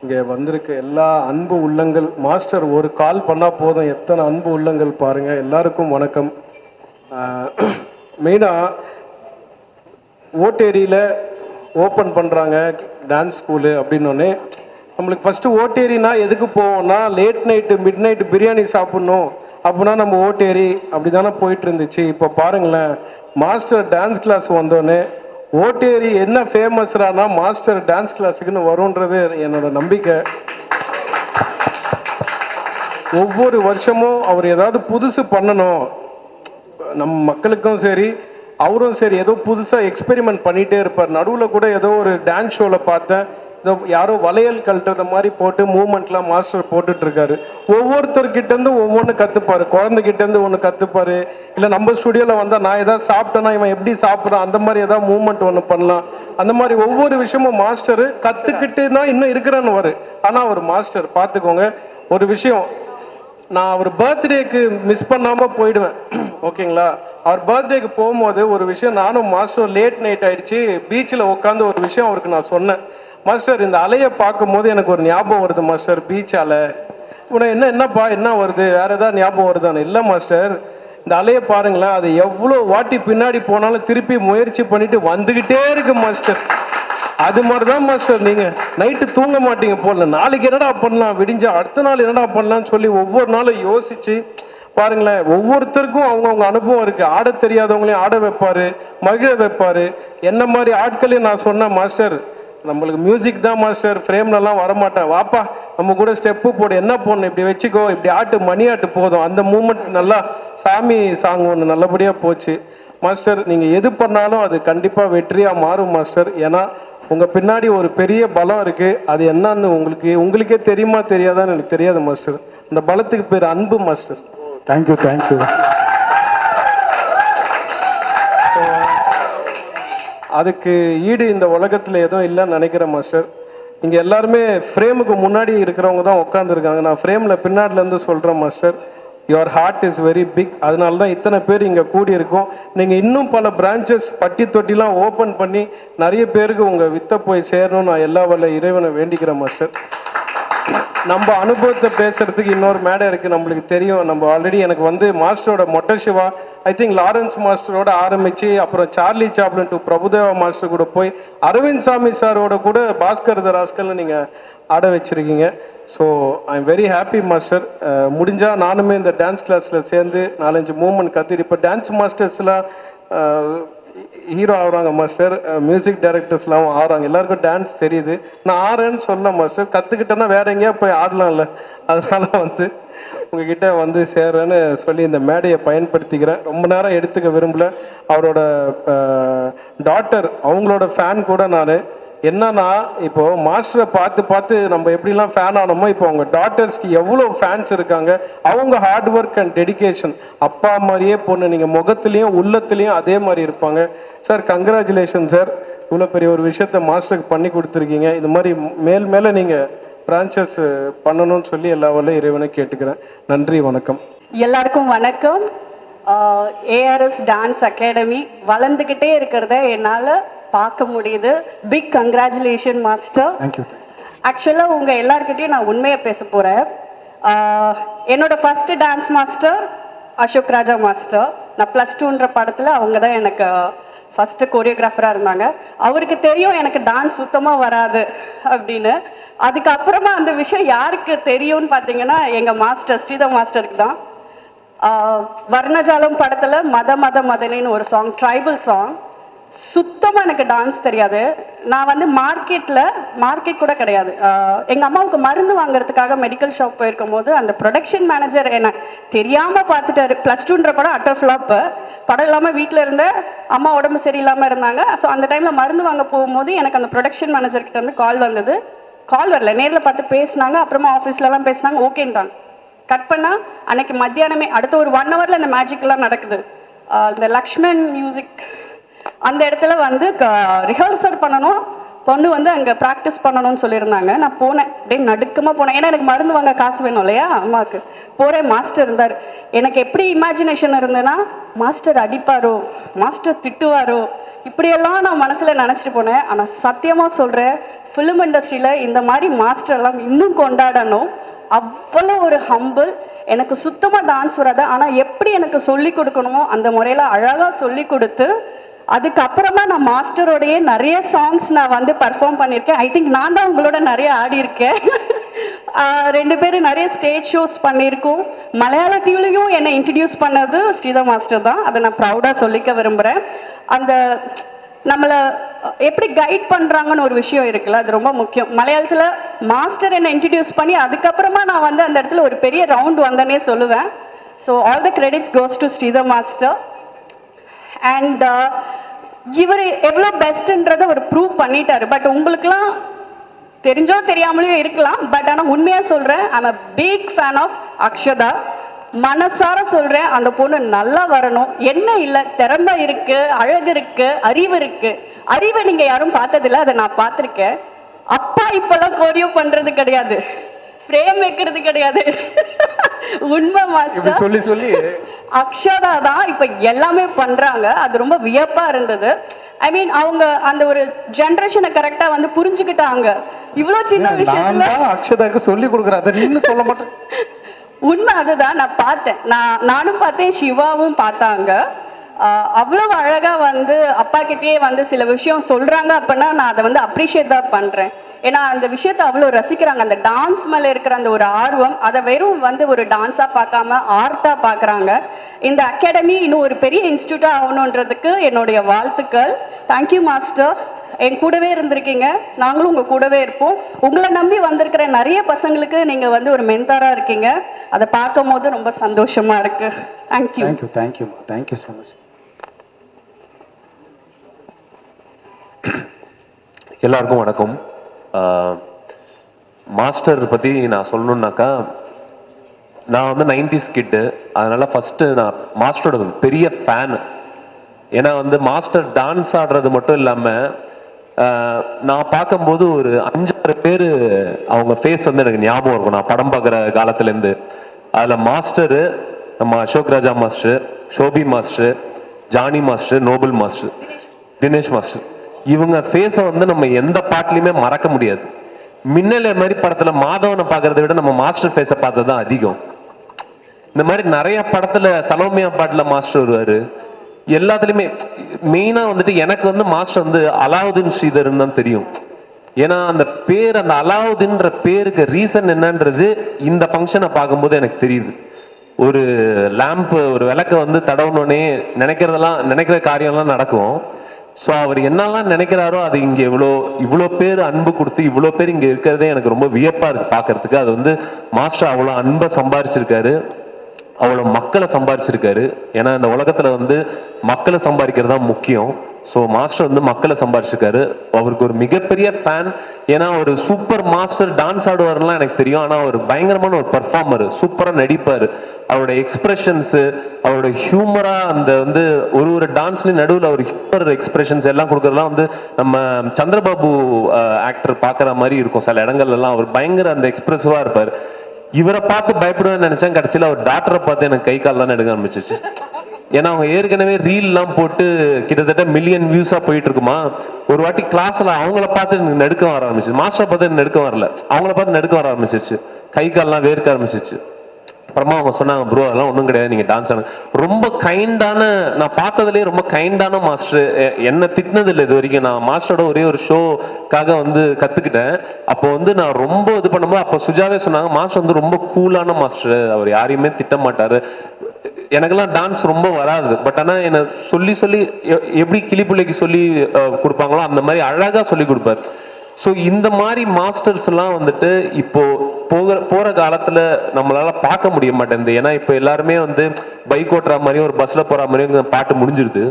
இங்கே வந்திருக்க எல்லா அன்பு உள்ளங்கள், மாஸ்டர் ஒரு கால் பண்ணால் போதும் எத்தனை அன்பு உள்ளங்கள் பாருங்கள். எல்லாருக்கும் வணக்கம். மெயினாக ஓட்டேரியில் ஓப்பன் பண்ணுறாங்க டான்ஸ் ஸ்கூலு அப்படின்னோடனே நம்மளுக்கு ஃபஸ்ட்டு ஓட்டேரினா எதுக்கு போவோம்னா late night midnight biryani சாப்பிட்ணும் அப்படின்னா நம்ம ஓட்டேரி அப்படி தானே போயிட்டு இருந்துச்சு. இப்போ பாருங்களேன், மாஸ்டர் டான்ஸ் கிளாஸ் வந்தோடனே ஓட்டேரி என்ன ஃபேமஸ்ரானா மாஸ்டர் டான்ஸ் கிளாஸுக்குன்னு வரும்ன்றது என்னோட நம்பிக்கை. ஒவ்வொரு வருஷமும் அவர் ஏதாவது புதுசு பண்ணணும், நம்ம மக்களுக்கும் சரி அவரும் சரி ஏதோ புதுசாக எக்ஸ்பெரிமெண்ட் பண்ணிகிட்டே இருப்பார். நடுவில் கூட ஏதோ ஒரு டான்ஸ் ஷோவில் பார்த்தேன், ஏதோ யாரோ வளையல் கழட்டுற மாதிரி போட்டு மூமெண்ட்லாம் மாஸ்டர் போட்டுட்ருக்காரு. ஒவ்வொருத்தர்கிட்டேருந்து ஒவ்வொன்று கற்றுப்பார். குழந்தைகிட்டேருந்து ஒன்று கற்றுப்பார். இல்லை நம்ம ஸ்டுடியோவில் வந்தால் நான் எதாவது சாப்பிட்டேன்னா இவன் எப்படி சாப்பிட்றான் அந்த மாதிரி ஏதாவது மூமெண்ட் ஒன்று பண்ணலாம். அந்த மாதிரி ஒவ்வொரு விஷயமும் மாஸ்டர் கற்றுக்கிட்டு தான் இன்னும் இருக்கிறான்னு வரும். ஆனால் அவர் மாஸ்டர் பார்த்துக்கோங்க ஒரு விஷயம், நான் அவர் பர்த்டேக்கு மிஸ் பண்ணாமல் போயிடுவேன். ஓகேங்களா? அவர் பர்த்டேக்கு போகும்போது ஒரு விஷயம், நானும் மாஸ்டர் லேட் நைட் ஆயிடுச்சு, பீச்சில் உட்காந்து ஒரு விஷயம் அவருக்கு நான் சொன்னேன். மாஸ்டர், இந்த அலையை பார்க்கும்போது எனக்கு ஒரு ஞாபகம் வருது மாஸ்டர், பீச் அலை. உனக்கு என்னப்பா என்ன வருது, வேற ஏதாவது ஞாபகம் வருதானே? இல்லை மாஸ்டர், இந்த அலையை பாருங்களேன், அது எவ்வளோ வாட்டி பின்னாடி போனாலும் திருப்பி முயற்சி பண்ணிட்டு வந்துக்கிட்டே இருக்கு மாஸ்டர். அது மாதிரி தான் மாஸ்டர், நீங்கள் நைட்டு தூங்க மாட்டீங்க போல, நாளைக்கு என்னடா பண்ணலாம், விடிஞ்சா அடுத்த நாள் என்னடா பண்ணலாம்னு சொல்லி ஒவ்வொரு நாளும் யோசிச்சு பாருங்களேன். ஒவ்வொருத்தருக்கும் அவங்கவுங்க அனுபவம் இருக்குது. ஆட தெரியாதவங்களையும் ஆட வைப்பார், மகிழ வைப்பார். என்ன மாதிரி ஆட்களையும் நான் சொன்னேன், மாஸ்டர் நம்மளுக்கு மியூசிக் தான் மாஸ்டர், ஃப்ரேம்லலாம் வரமாட்டேன், வாப்பா நம்ம கூட ஸ்டெப்பு போடு, என்ன போடணும் இப்படி வச்சுக்கோ, இப்படி ஆட்டு மணி ஆட்டு போதும். அந்த மூமெண்ட் நல்லா சாமி சாங் ஒன்று நல்லபடியாக போச்சு. மாஸ்டர், நீங்கள் எது பண்ணாலும் அது கண்டிப்பாக வெற்றியாக மாறும் மாஸ்டர். ஏன்னா உங்கள் பின்னாடி ஒரு பெரிய பலம் இருக்குது. அது என்னன்னு உங்களுக்கே தெரியுமா தெரியாதான்னு எனக்கு தெரியாது மாஸ்டர். அந்த பலத்துக்கு பேர் அன்பு மாஸ்டர். தேங்க்யூ. அதுக்கு ஈடு இந்த உலகத்தில் எதுவும் இல்லைன்னு நினைக்கிறேன் மாஸ்டர். இங்கே எல்லாருமே ஃப்ரேமுக்கு முன்னாடி இருக்கிறவங்க தான் உட்காந்துருக்காங்க. நான் ஃப்ரேமில் பின்னாடிலேருந்து சொல்கிறேன் master, your heart is very big. அதனால தான் இத்தனை பேர் இங்கே கூடியிருக்கோம். நீங்கள் இன்னும் பல பிரான்ச்சஸ் பட்டி தொட்டிலாம் ஓப்பன் பண்ணி நிறைய பேருக்கு உங்கள் வித்தை போய் சேரணும்னு நான் எல்லா வல்ல இறைவனை வேண்டிக்கிறேன் மாஸ்டர். நம்ம அனுபவத்தை பேசுறதுக்கு இன்னொரு மேடை இருக்குது, நம்மளுக்கு தெரியும். நம்ம ஆல்ரெடி எனக்கு வந்து மாஸ்டரோட மொட்டை சிவா, ஐ திங்க் லாரன்ஸ் மாஸ்டரோட ஆரம்பித்து அப்புறம் Charlie Chaplin to Prabhudeva master கூட போய் அரவிந்த் சாமி சாரோட கூட பாஸ்கர் தராஸ்கல்னு நீங்கள் ஆட வச்சுருக்கீங்க. So I am very happy master. முடிஞ்சால் நானுமே இந்த டான்ஸ் கிளாஸில் சேர்ந்து 4-5 மூமெண்ட் கற்றுட்டு, இப்போ டான்ஸ் மாஸ்டர்ஸ்லாம் ஹீரோ ஆகுறாங்க மாஸ்டர், மியூசிக் டைரக்டர்ஸ்லாம் ஆடுறாங்க, எல்லாருக்கும் டான்ஸ் தெரியுது. நான் ஆடுறேன்னு சொல்ல மாஸ்டர், கற்றுக்கிட்டேன்னா வேற எங்கேயா போய் ஆடலாம்ல, அதனால வந்து உங்ககிட்ட வந்து சேர்றேன்னு சொல்லி இந்த மேடையை பயன்படுத்திக்கிறேன். ரொம்ப நேரம் எடுத்துக்க விரும்பல. அவரோட டாட்டர், அவங்களோட ஃபேன் கூட நான். என்னன்னா இப்போ மாஸ்டரை பார்த்து நம்ம எப்படிலாம் ஃபேன் ஆனோமோ, இப்போ அவங்க டாட்டர்ஸ்க்கு எவ்வளோ ஃபேன்ஸ் இருக்காங்க. அவங்க ஹார்ட் ஒர்க் அண்ட் டெடிகேஷன், அப்பா மாதிரியே பொண்ணு, நீங்கள் முகத்துலேயும் உள்ளத்துலேயும் அதே மாதிரி இருப்பாங்க. சார் கங்க்ராச்சுலேஷன் சார், இவ்வளோ பெரிய ஒரு விஷயத்த மாஸ்டருக்கு பண்ணி கொடுத்துருக்கீங்க. இது மாதிரி மேலே நீங்கள் பிரான்ச்சஸ் பண்ணணும்னு சொல்லி எல்லா வல்ல இறைவனை கேட்டுக்கிறேன். நன்றி, வணக்கம். எல்லாருக்கும் வணக்கம். ஏஆர்எஸ் டான்ஸ் அகாடமி வளர்ந்துக்கிட்டே இருக்கிறத என்னால் பார்க்க முடியுது. Big congratulation master. தேங்க்யூ. ஆக்சுவலாக உங்கள் எல்லாருக்கிட்டையும் நான் உண்மையை பேச போகிறேன். என்னோட first dance master Ashok Raja master. நான் +2ன்ற படத்தில் அவங்க தான் எனக்கு ஃபஸ்ட்டு கோரியோகிராஃபராக இருந்தாங்க. அவருக்கு தெரியும் எனக்கு டான்ஸ் சுத்தமாக வராது அப்படின்னு. அதுக்கப்புறமா அந்த விஷயம் யாருக்கு தெரியும்னு பார்த்தீங்கன்னா எங்கள் மாஸ்டர் ஸ்ரீதர் மாஸ்டருக்கு தான். வர்ணஜாலம் படத்தில் மத மத மதனின்னு ஒரு சாங், ட்ரைபல் சாங். சுத்தமாக எனக்கு டான்ஸ் தெரியாது. நான் வந்து மார்க்கெட் கூட கிடையாது. எங்கள் அம்மாவுக்கு மருந்து வாங்குறதுக்காக மெடிக்கல் ஷாப் போயிருக்கும் போது அந்த ப்ரொடக்ஷன் மேனேஜர் என்னை தெரியாமல் பார்த்துட்டாரு. +2ன்ற படம் அட்டர் ஃப்ளாப்பு. படம் இல்லாமல் வீட்டில் இருந்த அம்மா உடம்பு சரியில்லாமல் இருந்தாங்க. ஸோ அந்த டைமில் மருந்து வாங்க போகும்போது எனக்கு அந்த ப்ரொடக்ஷன் மேனேஜர்கிட்ட வந்து கால் வந்தது. கால் வரல, நேரில் பார்த்து பேசினாங்க. அப்புறமா ஆஃபீஸ்லலாம் பேசினாங்க, ஓகேன்ட்டாங்க. கட் பண்ணால் அன்னைக்கு மத்தியானமே அடுத்த ஒரு 1 ஹவரில் இந்த மேஜிக்லாம் நடக்குது. இந்த லக்ஷ்மன் மியூசிக் அந்த இடத்துல வந்து ரிஹர்சல் பண்ணணும், பொண்ணு வந்து அங்கே ப்ராக்டிஸ் பண்ணணும்னு சொல்லியிருந்தாங்க. நான் போனேன், அப்படியே நடுக்கமாக போனேன். ஏன்னா எனக்கு மருந்து வாங்க காசு வேணும் இல்லையா அம்மாவுக்கு. போகிறேன், மாஸ்டர் இருந்தார். எனக்கு எப்படி இமேஜினேஷன் இருந்ததுன்னா, மாஸ்டர் அடிப்பாரோ, மாஸ்டர் திட்டுவாரோ, இப்படியெல்லாம் நான் மனசில் நினச்சிட்டு போனேன். ஆனால் சத்தியமாக சொல்கிறேன், ஃபிலிம் இண்டஸ்ட்ரியில் இந்த மாதிரி மாஸ்டர்லாம் இன்னும் கொண்டாடணும். அவ்வளோ ஒரு ஹம்பிள். எனக்கு சுத்தமாக டான்ஸ் வராது, ஆனால் எப்படி எனக்கு சொல்லி கொடுக்கணுமோ அந்த முறையில் அழகாக சொல்லி கொடுத்து, அதுக்கப்புறமா நான் மாஸ்டரோடையே நிறைய சாங்ஸ் நான் வந்து பர்ஃபார்ம் பண்ணியிருக்கேன். ஐ திங்க் நான் தான் உங்களோட நிறைய ஆடி இருக்கேன். 2 பேரும் நிறைய ஸ்டேஜ் ஷோஸ் பண்ணியிருக்கோம். மலையாளத்திலையும் என்னை இன்ட்ரடியூஸ் பண்ணது ஸ்ரீதர் மாஸ்டர் தான். அதை நான் ப்ரௌடாக சொல்லிக்க விரும்புகிறேன். அந்த நம்மளை எப்படி கைட் பண்ணுறாங்கன்னு ஒரு விஷயம் இருக்குல்ல, அது ரொம்ப முக்கியம். மலையாளத்தில் மாஸ்டர் என்னை இன்ட்ரடியூஸ் பண்ணி அதுக்கப்புறமா நான் வந்து அந்த இடத்துல ஒரு பெரிய ரவுண்ட் வந்தேனே சொல்லுவேன். So all the credits goes to Sridhar master. And இவர் எவ்வளோ பெஸ்ட்ன்றதை ஒரு ப்ரூவ் பண்ணிட்டாரு. பட் உங்களுக்குலாம் தெரிஞ்சோ தெரியாமலையோ இருக்கலாம். பட் ஆனால் உண்மையாக சொல்கிறேன், I'm a big fan of Akshata. மனசார சொல்கிறேன், அந்த பொண்ணு நல்லா வரணும். என்ன இல்லை, திறமை இருக்கு, அழகு இருக்கு, அறிவு இருக்கு. அறிவை நீங்கள் யாரும் பார்த்ததில்ல, அதை நான் பார்த்துருக்கேன். அப்பா இப்போல்லாம் கோரியோ பண்ணுறது கிடையாது, ஃப்ரேம் வைக்கிறது கிடையாது. உண்மை மாஸ்டர், சொல்லி சொல்லி அக்ஷதா தான் இப்போ எல்லாமே பண்றாங்க. அது ரொம்ப வியப்பா இருந்தது. ஐ மீன் அவங்க அந்த ஒரு ஜெனரேஷனை கரெக்டா வந்து புரிஞ்சுக்கிட்டாங்க. இவ்வளோ சின்ன விஷயத்துல அக்ஷதாக்கு சொல்லி கொடுக்குறாரு, நீங்க சொல்ல மாட்டேன். உண்மை அதுதான். நான் பார்த்தேன், நானும் பார்த்தேன், சிவாவும் பார்த்தாங்க. அவ்வளவு அழகா வந்து அப்பா கிட்டேயே வந்து சில விஷயம் சொல்றாங்க அப்படின்னா நான் அதை வந்து அப்ரிஷியேட் தான் பண்றேன். ஏன்னா அந்த விஷயத்தை அவ்வளோ ரசிக்கிறாங்க. அந்த டான்ஸ் மேலே இருக்கிற அந்த ஒரு ஆர்வம், அதை வெறும் வந்து ஒரு டான்ஸாக பார்க்காம ஆர்ட்டாக பார்க்குறாங்க. இந்த அகாடமி இன்னும் ஒரு பெரிய இன்ஸ்டியூட்டாக ஆகணுன்றதுக்கு என்னுடைய வாழ்த்துக்கள். தேங்க்யூ மாஸ்டர், என் கூடவே இருந்திருக்கீங்க, நாங்களும் உங்கள் கூடவே இருப்போம். உங்களை நம்பி வந்திருக்கிற நிறைய பசங்களுக்கு நீங்கள் வந்து ஒரு மென்டாராக இருக்கீங்க. அதை பார்க்கும் போது ரொம்ப சந்தோஷமா இருக்கு. Thank you. Thank you thank you thank you so much. எல்லாருக்கும் வணக்கம். மாஸ்டர் பற்றி நான் சொல்லணுன்னாக்கா, நான் வந்து 90s கிட்டு, அதனால் ஃபஸ்ட்டு நான் மாஸ்டரோட பெரிய ஃபேனு. ஏன்னா வந்து மாஸ்டர் டான்ஸ் ஆடுறது மட்டும் இல்லாமல் நான் பார்க்கும்போது ஒரு 5-6 பேர் அவங்க ஃபேஸ் வந்து எனக்கு ஞாபகம் இருக்கும், நான் படம் பார்க்குற காலத்துலேருந்து. அதில் மாஸ்டரு, நம்ம Ashok Raja master, Shobi master, Johnny master, Noble master, Dinesh master, இவங்க ஃபேஸை வந்து நம்ம எந்த பாட்டுலையுமே மறக்க முடியாது. மின்னலே மாதிரி படத்தில் மாதவனை பார்க்கறத விட நம்ம மாஸ்டர் ஃபேஸை பார்த்தது தான் அதிகம். இந்த மாதிரி நிறைய படத்தில் சலோமியா பாட்டில் மாஸ்டர் வருவார். எல்லாத்துலேயுமே மெயினாக வந்துட்டு எனக்கு வந்து மாஸ்டர் வந்து அலாவுதீன் ஸ்ரீதர்ன்னு தான் தெரியும். ஏன்னா அந்த பேர், அந்த அலாவுதீன்ற பேருக்கு ரீசன் என்னன்றது இந்த ஃபங்க்ஷனை பார்க்கும்போது எனக்கு தெரியுது. ஒரு லேம்ப், ஒரு விளக்கை வந்து தடவுனோடனே நினைக்கிற காரியம்லாம் நடக்கும். ஸோ அவர் என்னெல்லாம் நினைக்கிறாரோ அது இங்கே இவ்வளோ பேர் அன்பு கொடுத்து இவ்வளோ பேர் இங்கே இருக்கிறதே எனக்கு ரொம்ப வியப்பாக இருக்குது பார்க்கறதுக்கு. அது வந்து மாஸ்டர் அவ்வளோ அன்பை சம்பாரிச்சிருக்காரு, அவ்வளோ மக்களை சம்பாரிச்சிருக்காரு. ஏன்னா இந்த உலகத்தில் வந்து மக்களை சம்பாதிக்கிறது தான் முக்கியம். ஸோ மாஸ்டர் வந்து மக்களை சம்பாரிச்சிருக்காரு. அவருக்கு ஒரு மிகப்பெரிய ஃபேன். ஏன்னா ஒரு சூப்பர் மாஸ்டர் டான்ஸ் ஆடுவார்லாம் எனக்கு தெரியும், ஆனால் அவர் பயங்கரமான ஒரு பர்ஃபார்மர், சூப்பராக நடிப்பார். அவரோட எக்ஸ்பிரஷன்ஸு, அவரோட ஹியூமராக அந்த வந்து ஒரு டான்ஸ்லேயும் நடுவில் அவர் ஹியூமர் எக்ஸ்பிரஷன்ஸ் எல்லாம் கொடுக்குறதுலாம் வந்து நம்ம சந்திரபாபு ஆக்டர் பார்க்குற மாதிரி இருக்கும். சில இடங்கள்லாம் அவர் பயங்கர அந்த எக்ஸ்பிரசிவாக இருப்பார். இவரை பார்த்து பயப்படுவேன்னு நினைச்சேன், கடைசியில் அவர் டாக்டரை பார்த்து எனக்கு கை கால்லாம் எடுக்க ஆரம்பிச்சிச்சு. ஏன்னா அவங்க ஏற்கனவே ரீல்லாம் போட்டு கிட்டத்தட்ட மில்லியன் வியூஸா போயிட்டு இருக்குமா. ஒரு வாட்டி கிளாஸ்ல அவங்கள பார்த்து நடுக்க வர ஆரம்பிச்சு, மாஸ்டரை பார்த்து நடுக்க வரல, அவங்கள பார்த்து நடுக்க வர ஆரம்பிச்சிச்சு, கை கால்லாம் வேர்க்க ஆரம்பிச்சிச்சு. அப்புறமா அவங்க சொன்னாங்க, ப்ரோ அதெல்லாம் ஒன்றும் கிடையாது, நீங்கள் டான்ஸ் ஆடுங்க. ரொம்ப கைண்டான, நான் பார்த்ததுலேயே ரொம்ப கைண்டான மாஸ்டர். என்ன திட்டினதில்லை இது வரைக்கும். நான் மாஸ்டரோட ஒரே ஒரு ஷோக்காக வந்து கற்றுக்கிட்டேன். அப்போ வந்து நான் ரொம்ப இது பண்ணும்போது அப்போ சுஜாவே சொன்னாங்க, மாஸ்டர் வந்து ரொம்ப கூலான மாஸ்டர், அவர் யாரையுமே திட்ட மாட்டார். எனக்கெல்லாம் டான்ஸ் ரொம்ப வராது. பட் ஆனால் என்னை சொல்லி சொல்லி எப்படி கிளிப்பிள்ளைக்கு சொல்லி கொடுப்பாங்களோ அந்த மாதிரி அழகாக சொல்லி கொடுப்பார். ஸோ இந்த மாதிரி மாஸ்டர்ஸ் எல்லாம் வந்துட்டு இப்போ போற காலத்துல நம்மளால பார்க்க முடிய மாட்டேங்குது. ஏன்னா இப்போ எல்லாருமே வந்து பைக் ஓட்டுற மாதிரியும் ஒரு பஸ்ல போற மாதிரியும் பாட்டு முடிஞ்சிருது.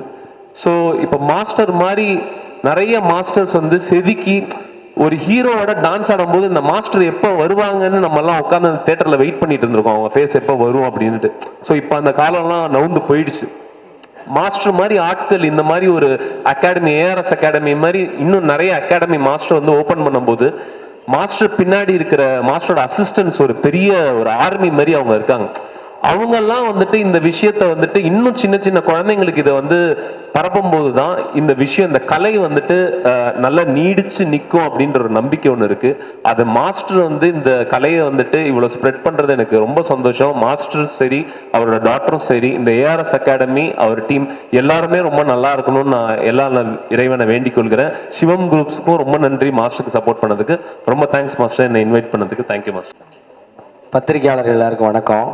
ஸோ இப்போ மாஸ்டர் மாதிரி நிறைய மாஸ்டர்ஸ் வந்து செதுக்கி ஒரு ஹீரோவோட டான்ஸ் ஆடும்போது இந்த மாஸ்டர் எப்போ வருவாங்கன்னு நம்ம எல்லாம் உட்காந்து அந்த தேட்டர்ல வெயிட் பண்ணிட்டு இருந்திருக்கோம், அவங்க ஃபேஸ் எப்போ வரும் அப்படின்ட்டு. ஸோ இப்போ அந்த காலம்லாம் நவுந்து போயிடுச்சு. மாஸ்டர் மாதிரி ஆட்கள் இந்த மாதிரி ஒரு அகாடமி, ஏஆர்எஸ் அகாடமி மாதிரி இன்னும் நிறைய அகாடமி மாஸ்டர் வந்து ஓப்பன் பண்ணும்போது மாஸ்டர் பின்னாடி இருக்கிற மாஸ்டரோட அசிஸ்டன்ஸ் ஒரு பெரிய ஒரு ஆர்மி மாதிரி அவங்க இருக்காங்க. அவங்கெல்லாம் வந்துட்டு இந்த விஷயத்த வந்துட்டு இன்னும் சின்ன சின்ன குழந்தைங்களுக்கு இதை வந்து பரப்பும் போது தான் இந்த விஷயம், இந்த கலை வந்துட்டு நல்லா நீடிச்சு நிற்கும் அப்படின்ற ஒரு நம்பிக்கை ஒன்று இருக்கு. அது மாஸ்டர் வந்து இந்த கலையை வந்துட்டு இவ்வளவு ஸ்ப்ரெட் பண்றது எனக்கு ரொம்ப சந்தோஷம். மாஸ்டர் சரி, அவரோட டாக்டரும் சரி, இந்த ஏஆர்எஸ் அகாடமி அவர் டீம் எல்லாருமே ரொம்ப நல்லா இருக்கணும்னு நான் இறைவனை வேண்டிக் கொள்கிறேன். சிவம் குரூப்ஸுக்கும் ரொம்ப நன்றி, மாஸ்டருக்கு சப்போர்ட் பண்ணதுக்கு ரொம்ப தேங்க்ஸ் மாஸ்டர், என்னை இன்வைட் பண்ணதுக்கு தேங்க்யூ மாஸ்டர். பத்திரிகையாளர்கள் எல்லாருக்கும் வணக்கம்.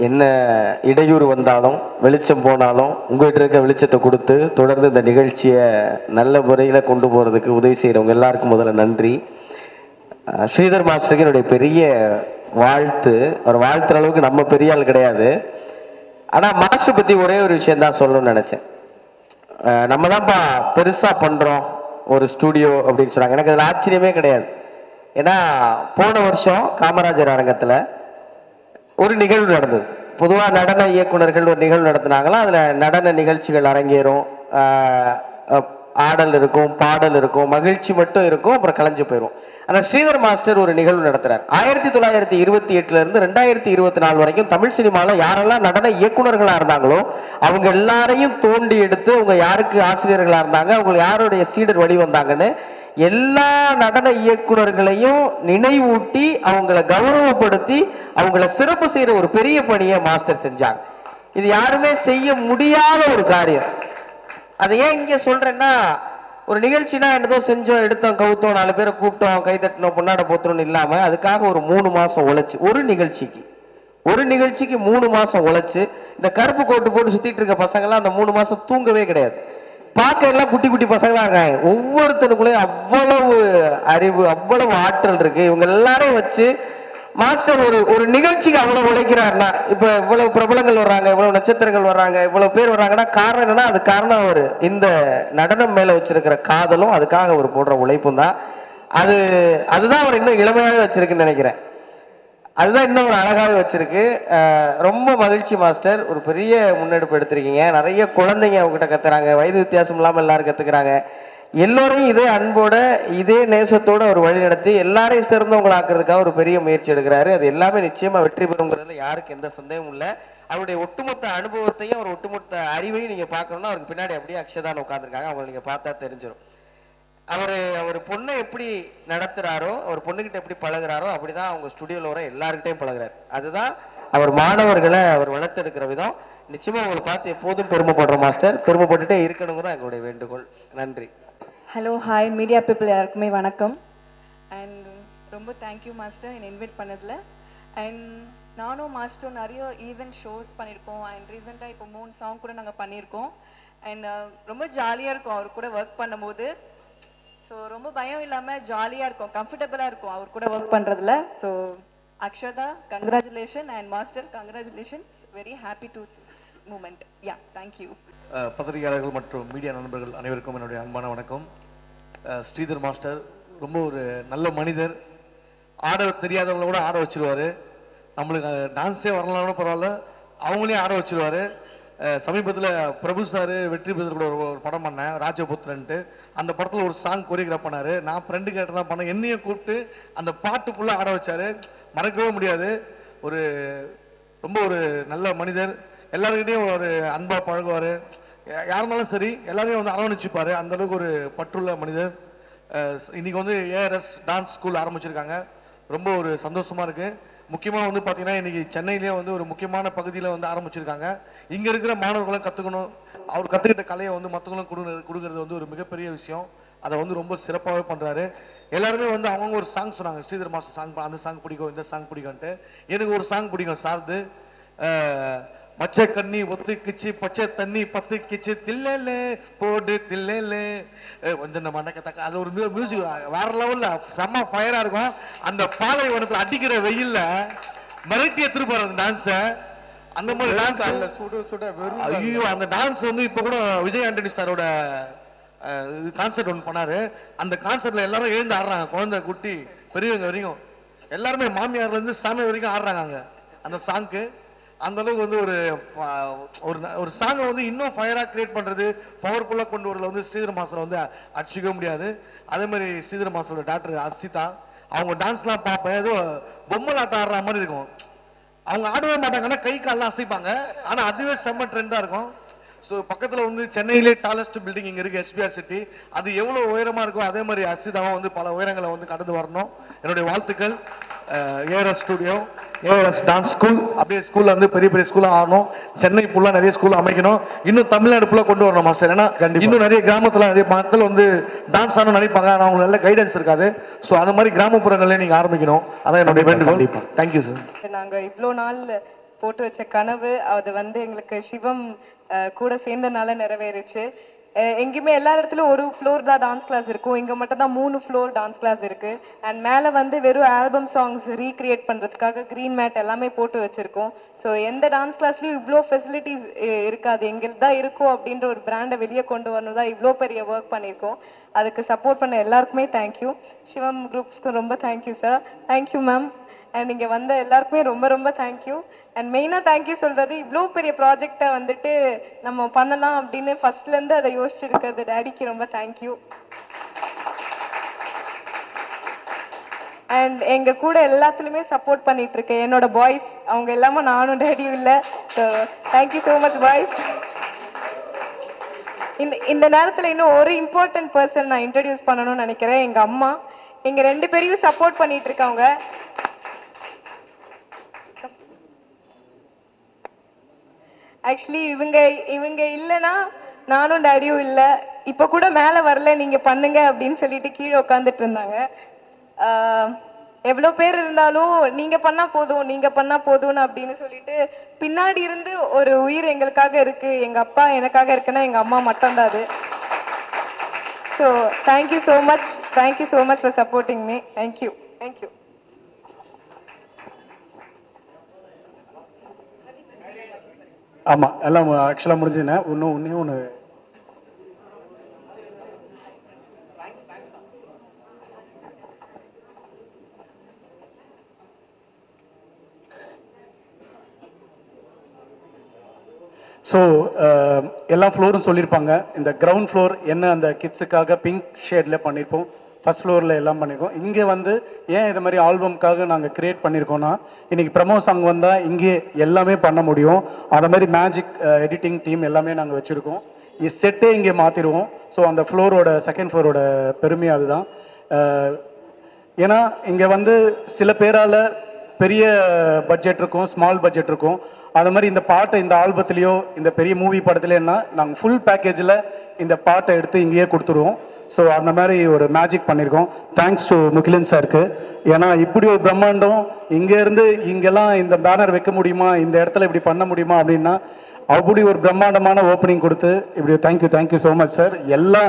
என்ன இடையூறு வந்தாலும் வெளிச்சம் போனாலும் உங்கள்கிட்ட இருக்க வெளிச்சத்தை கொடுத்து தொடர்ந்து இந்த நிகழ்ச்சியை நல்ல முறையில் கொண்டு போகிறதுக்கு உதவி செய்கிறவங்க எல்லாருக்கும் முதல்ல நன்றி. ஸ்ரீதர் மாஸ்டருக்கு என்னுடைய பெரிய வாழ்த்து. அவர் வாழ்த்துற அளவுக்கு நம்ம பெரிய ஆள் கிடையாது. ஆனால் மாஸ்டர் பற்றி ஒரே ஒரு விஷயந்தான் சொல்லணும்னு நினச்சேன். நம்ம தான்ப்பா பெருசாக பண்ணுறோம் ஒரு ஸ்டூடியோ அப்படின்னு சொன்னாங்க. எனக்கு அதில் ஆச்சரியமே கிடையாது. ஏன்னா போன வருஷம் காமராஜர் அரங்கத்தில் ஒரு நிகழ்வு நடந்தது. பொதுவாக நடன இயக்குனர்கள் ஒரு நிகழ்வு நடத்தினாங்களா, அதில் நடன நிகழ்ச்சிகள் அரங்கேறும், ஆடல் இருக்கும், பாடல் இருக்கும், மகிழ்ச்சி மட்டும் இருக்கும், அப்புறம் கலைஞ்சு போயிடும். ஆனால் ஸ்ரீதர் மாஸ்டர் ஒரு நிகழ்வு நடத்துறார். 1928 இருந்து 2024 வரைக்கும் தமிழ் சினிமாவில் யாரெல்லாம் நடன இயக்குனர்களாக இருந்தாங்களோ அவங்க எல்லாரையும் தோண்டி எடுத்து அவங்க யாருக்கு ஆசிரியர்களாக இருந்தாங்க, அவங்க யாருடைய சீடர் வழி வந்தாங்கன்னு எல்லா நடன இயக்குனர்களையும் நினைவூட்டி அவங்கள கௌரவப்படுத்தி அவங்கள சிறப்பு செய்யற ஒரு பெரிய பணியை மாஸ்டர் செஞ்சாங்க. இது யாருமே செய்ய முடியாத ஒரு காரியம். அதை ஏன் இங்க சொல்றேன்னா, ஒரு நிகழ்ச்சினா என்னதோ செஞ்சோம், எடுத்தோம், கவுத்தோம், 4 பேரை கூப்பிட்டோம், கை தட்டினோம், பொன்னாட போத்தோம்னு இல்லாம அதுக்காக ஒரு 3 மாசம் உழைச்சு, ஒரு நிகழ்ச்சிக்கு 3 மாசம் உழைச்சு இந்த கருப்பு கோட்டு போட்டு சுத்திட்டு இருக்க பசங்க எல்லாம் அந்த 3 மாசம் தூங்கவே கிடையாது. பார்க்க எல்லாம் குட்டி குட்டி பசங்களா இருக்காங்க. ஒவ்வொருத்தனுக்குள்ளே அவ்வளவு அறிவு, அவ்வளவு ஆற்றல் இருக்கு. இவங்க எல்லாரையும் வச்சு மாஸ்டர் ஒரு நிகழ்ச்சிக்கு அவ்வளவு உழைக்கிறாருன்னா, இப்ப இவ்வளவு பிரபலங்கள் வர்றாங்க, இவ்வளவு நட்சத்திரங்கள் வர்றாங்க, இவ்வளவு பேர் வர்றாங்கன்னா காரணம் என்னன்னா, அது காரணம் அவர் இந்த நடனம் மேல வச்சிருக்கிற காதலும் அதுக்காக அவர் போடுற உழைப்பும் தான். அதுதான் அவர் இன்னும் இளமையாக வச்சிருக்குன்னு நினைக்கிறேன். அதுதான் இன்னும் ஒரு அழகாக வச்சிருக்கு. ரொம்ப மகிழ்ச்சி மாஸ்டர், ஒரு பெரிய முன்னெடுப்பு எடுத்திருக்கீங்க. நிறைய குழந்தைங்க அவங்ககிட்ட கத்துறாங்க, வயது வித்தியாசம் இல்லாமல் எல்லாரும் கத்துக்கிறாங்க. எல்லோரையும் இதே அன்போட இதே நேசத்தோட ஒரு வழி நடத்தி எல்லாரையும் சிறந்தவங்களாக்குறதுக்காக ஒரு பெரிய முயற்சி எடுக்கிறாரு. அது எல்லாமே நிச்சயமா வெற்றி பெறுங்கிறதுல யாருக்கு எந்த சந்தேகமும் இல்லை. அவருடைய ஒட்டுமொத்த அனுபவத்தையும் அவர் ஒட்டுமொத்த அறிவையும் நீங்க பார்க்கணும்னா அவருக்கு பின்னாடி அப்படியே அக்ஷதான் உட்காந்துருக்காங்க, அவங்களை நீங்க பார்த்தா தெரிஞ்சிடும். அவர் பொண்ணை எப்படி நடத்துறாரோ, அவர் பொண்ணுகிட்ட எப்படி பழகுறாரோ அப்படிதான் அவங்க ஸ்டுடியோல வர எல்லார்கிட்டையும் பழகுறாரு. அதுதான் அவர் மாணவர்களை அவர் வளர்த்தெடுக்கிற விதம். நிச்சயமா உங்களை பார்த்து எப்போதும் பெருமைப்படுற மாஸ்டர், பெருமைப்பட்டுட்டே இருக்கணுங்கிறதான் எங்களுடைய வேண்டுகோள். நன்றி. ஹலோ, ஹாய் மீடியா பீப்புள் எல்லாருக்குமே வணக்கம். அண்ட் ரொம்ப தேங்க்யூ மாஸ்டர் என்னை இன்வைட் பண்ணதில். அண்ட் நானும் மாஸ்டரும் நிறைய ஈவெண்ட் ஷோஸ் பண்ணியிருக்கோம். அண்ட் ரீசெண்டாக இப்போ 3 சாங் கூட நாங்கள் பண்ணியிருக்கோம். அண்ட் ரொம்ப ஜாலியாக இருக்கும் அவர் கூட ஒர்க் பண்ணும்போது. ஸோ ரொம்ப பயம் இல்லாமல் ஜாலியாக இருக்கும், கம்ஃபர்டபுளாக இருக்கும் அவர் கூட ஒர்க் பண்ணுறதுல. So Akshata congratulation and master congratulations. Very happy to this moment. Yeah, thank you. பத்திரிகையாளர்கள் மற்றும் மீடியா நண்பர்கள் அனைவருக்கும் என்னுடைய அன்பான வணக்கம். ஸ்ரீதர் மாஸ்டர் ரொம்ப ஒரு நல்ல மனிதர். ஆட தெரியாதவங்கள கூட ஆட வச்சிருவார். நம்மளுக்கு டான்ஸே வரலாம்னு பரவாயில்ல, அவங்களே ஆட வச்சிருவார். சமீபத்தில் பிரபு சார் வெற்றி பெற்ற கூட ஒரு படம் பண்ணேன், ராஜபுத்திரன்ட்டு. அந்த படத்தில் ஒரு சாங் கோரியோகிராஃப் பண்ணார். நான் ஃப்ரெண்டு கேட்டு தான் பண்ணேன், என்னையும் கூப்பிட்டு அந்த பாட்டு ஃபுல்லாக ஆட வச்சார். மறக்கவே முடியாது. ரொம்ப ஒரு நல்ல மனிதர். எல்லாருக்கிட்டையும் ஒரு அன்பாக பழகுவார். யாருனாலும் சரி எல்லாரையும் வந்து அரவணைச்சிப்பார். அந்த அளவுக்கு ஒரு பற்றுள்ள மனிதர். இன்னைக்கு வந்து ஏஆர்எஸ் டான்ஸ் ஸ்கூல் ஆரம்பிச்சிருக்காங்க. ரொம்ப ஒரு சந்தோஷமா இருக்கு. முக்கியமாக வந்து பார்த்தீங்கன்னா இன்னைக்கு சென்னையிலேயே வந்து ஒரு முக்கியமான பகுதியில் வந்து ஆரம்பிச்சிருக்காங்க. இங்கே இருக்கிற மாணவர்களும் கற்றுக்கணும், அவர் கற்றுக்கிட்ட கலையை வந்து மற்றவங்களும் கொடுக்கறது வந்து ஒரு மிகப்பெரிய விஷயம். அதை வந்து ரொம்ப சிறப்பாகவே பண்ணுறாரு. எல்லாருமே வந்து அவங்க ஒரு சாங் சொன்னாங்க, ஸ்ரீதர் மாஸ்டர் சாங், அந்த சாங் பிடிக்கும், இந்த சாங் பிடிக்கும்ட்டு. எனக்கு ஒரு சாங் பிடிக்கும், சார்து. மச்ச கண்ணி ஒத்துக்குச்சு பச்சை தண்ணி பத்துக்குச்சு தில்லே போடு தில்லே கொஞ்சம் நம்ம மண்டக்கத்தக்க அது ஒரு மியூசிக் வேற லெவல்ல செம்ம ஃபயரா இருக்கும். அந்த பாலைவனத்துல அடிக்கிற வெயில்ல மிரட்டி எடுத்துட்டு அந்த டான்ஸ அந்த மாதிரி டான்ஸ் அல்ல சுட சுட வெறும் ஐயோ அந்த டான்ஸ் வந்து இப்ப கூட விஜய் ஆண்டனி சாரோட கான்சர்ட் ஒன்று பண்ணாரு. அந்த கான்சர்ட்ல எல்லாரும் எழுந்து ஆடுறாங்க, குழந்தை குட்டி பெரியவங்க வரைக்கும் எல்லாருமே மாமியார்ல இருந்து சாமி வரைக்கும் ஆடுறாங்க அங்க அந்த சாங்க்கு. அந்த அளவுக்கு வந்து ஒரு சாங்கை வந்து இன்னும் ஃபயரா கிரியேட் பண்றது பவர்ஃபுல்லா கொண்டு வரல வந்து ஸ்ரீதர் மாஸ்டர் வந்து அடிச்சுக்க முடியாது. அதே மாதிரி ஸ்ரீதர் மாஸ்டரோட டாக்டர் அசிதா அவங்க டான்ஸ்லாம் பார்ப்பேன், ஏதோ பொம்மலாட்டம் ஆடுற மாதிரி இருக்கும். அவங்க ஆடவே மாட்டாங்கன்னா கை கால்லாம் அசைப்பாங்க, ஆனா அதுவே செம்ம ட்ரெண்டா இருக்கும். ஸோ பக்கத்தில் வந்து சென்னையிலே டாலஸ்ட் பில்டிங் இங்கே இருக்குது எஸ்பிஆர் சிட்டி. அது எவ்வளோ உயரமாக இருக்கோ அதே மாதிரி அசிதாவும் வந்து பல உயரங்களை வந்து கடந்து வரணும். என்னுடைய வாழ்த்துக்கள். ARS studio, ARS dance school அப்படியே ஸ்கூலில் வந்து பெரிய பெரிய ஸ்கூலாக ஆகணும். சென்னை ஃபுல்லாக நிறைய ஸ்கூல் அமைக்கணும். இன்னும் தமிழ்நாடு ஃபுல்லாக கொண்டு வரணும் மாஸ்டர். ஏன்னா இன்னும் நிறைய கிராமத்தில் நிறைய மக்கள் வந்து டான்ஸ் ஆடணும்னு நினைப்பாங்க, ஆனால் அவங்களுக்கு நல்ல கைடன்ஸ் இருக்காது. ஸோ அது மாதிரி கிராமப்புறங்களே நீங்கள் ஆரம்பிக்கணும். அதான் என்னுடைய வேண்டுகோள். Thank you sir. நாங்கள் இவ்வளோ நாள் போட்டு வச்ச கனவு அது வந்து எங்களுக்கு சிவம் கூட சேர்ந்தனால நிறைவேறுச்சு. எங்கேயுமே எல்லா இடத்துலையும் ஒரு ஃப்ளோர் தான் டான்ஸ் கிளாஸ் இருக்கும், இங்கே மட்டும் தான் 3 ஃப்ளோர் டான்ஸ் கிளாஸ் இருக்குது. அண்ட் மேலே வந்து வெறும் ஆல்பம் சாங்ஸ் ரீக்ரியேட் பண்ணுறதுக்காக க்ரீன் மேட் எல்லாமே போட்டு வச்சுருக்கோம். ஸோ எந்த டான்ஸ் கிளாஸ்லையும் இவ்வளோ ஃபெசிலிட்டிஸ் இருக்காது, எங்களுக்கு தான் இருக்கும் அப்படின்ற ஒரு பிராண்டை வெளியே கொண்டு வரணும் தான் இவ்வளோ பெரிய ஒர்க் பண்ணியிருக்கோம். அதுக்கு சப்போர்ட் பண்ண எல்லாருக்குமே தேங்க்யூ. சிவம் குரூப்ஸ்க்கு ரொம்ப thank you sir. Thank you ma'am. And இங்கே வந்த எல்லாருக்குமே ரொம்ப ரொம்ப தேங்க்யூ. அண்ட் மெயினாக தேங்க்யூ சொல்கிறது இவ்வளோ பெரிய ப்ராஜெக்டை வந்துட்டு நம்ம பண்ணலாம் அப்படின்னு ஃபர்ஸ்ட்லேருந்து அதை யோசிச்சிருக்கிறது டேடிக்கு ரொம்ப தேங்க்யூ. அண்ட் எங்கள் கூட எல்லாத்துலேயுமே சப்போர்ட் பண்ணிட்டு இருக்கேன் என்னோட பாய்ஸ், அவங்க எல்லாமே நானும் டேடியும் இல்லை. So thank you so much boys. இந்த நேரத்தில் இன்னும் ஒரு இம்பார்ட்டன்ட் பர்சன் நான் இன்ட்ரடியூஸ் பண்ணணும்னு நினைக்கிறேன். எங்கள் அம்மா எங்கள் 2 பேரையும் சப்போர்ட் பண்ணிட்டு இருக்காங்க. ஆக்சுவலி இவங்க இல்லைன்னா நானும் டேடியும் இல்லை. இப்போ கூட மேலே வரல, நீங்கள் பண்ணுங்க அப்படின்னு சொல்லிட்டு கீழே உட்காந்துட்டு இருந்தாங்க. எவ்வளோ பேர் இருந்தாலும் நீங்கள் பண்ணால் போதும் நீங்கள் பண்ணால் போதும்னு அப்படின்னு சொல்லிட்டு பின்னாடி இருந்து ஒரு உயிர் எங்களுக்காக இருக்குது. எங்கள் அப்பா எனக்காக இருக்குன்னா எங்கள் அம்மா மட்டும்தான் அது. So thank you so much. Thank you so much for supporting me. Thank you. Thank you. ஆமாம், எல்லாம் ஆக்சுவலாக முடிஞ்சுனே. ஒன்று ஒன்று ஸோ எல்லா ஃப்ளோரும் சொல்லியிருப்பாங்க. இந்த கிரவுண்ட் ஃப்ளோர் என்ன அந்த கிட்ஸுக்காக பிங்க் ஷேடில் பண்ணியிருப்போம், ஃபர்ஸ்ட் ஃப்ளோரில் எல்லாம் பண்ணியிருக்கோம். இங்கே வந்து ஏன் இது மாதிரி ஆல்பம்காக நாங்கள் க்ரியேட் பண்ணியிருக்கோன்னா, இன்றைக்கி ப்ரமோ சாங் வந்தால் இங்கே எல்லாமே பண்ண முடியும். அதை மாதிரி மேஜிக் எடிட்டிங் டீம் எல்லாமே நாங்கள் வச்சுருக்கோம். செட்டே இங்கே மாற்றிடுவோம். ஸோ அந்த ஃப்ளோரோட செகண்ட் ஃப்ளோரோட பெருமை அதுதான். ஏன்னா இங்கே வந்து சில பேரால் பெரிய பட்ஜெட் இருக்கும், ஸ்மால் பட்ஜெட் இருக்கும். அது மாதிரி இந்த பாட்டை இந்த ஆல்பத்துலேயோ இந்த பெரிய மூவி படத்துலேன்னா நாங்கள் ஃபுல் பேக்கேஜில் இந்த பாட்டை எடுத்து இங்கேயே கொடுத்துருவோம். ஸோ அந்த மாதிரி ஒரு மேஜிக் பண்ணியிருக்கோம். தேங்க்ஸ் டு முகிலன் சாருக்கு. ஏன்னா இப்படி ஒரு பிரம்மாண்டம் இங்கேருந்து இங்கெல்லாம் இந்த பேனர் வைக்க முடியுமா, இந்த இடத்துல இப்படி பண்ண முடியுமா அப்படின்னா அப்படி ஒரு பிரம்மாண்டமான ஓப்பனிங் கொடுத்து இப்படி தேங்க்யூ ஸோ மச் சார். எல்லா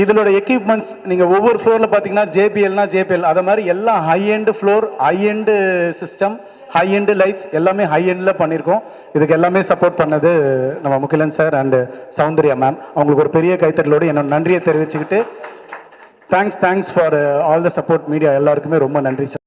இதனோட எக்யூப்மெண்ட்ஸ் நீங்கள் ஒவ்வொரு ஃப்ளோரில் பார்த்தீங்கன்னா ஜேபிஎல் அதை மாதிரி எல்லாம் high end floor, high end system, high end lights எல்லாமே ஹை எண்டில் பண்ணியிருக்கோம். இதுக்கு எல்லாமே சப்போர்ட் பண்ணது நம்ம Mugilan sir and Soundarya ma'am. அவங்களுக்கு ஒரு பெரிய கைத்தட்டலோடு என்னோட நன்றியை தெரிவிச்சுக்கிட்டு thanks for all the support media எல்லாருக்குமே ரொம்ப நன்றி சார்.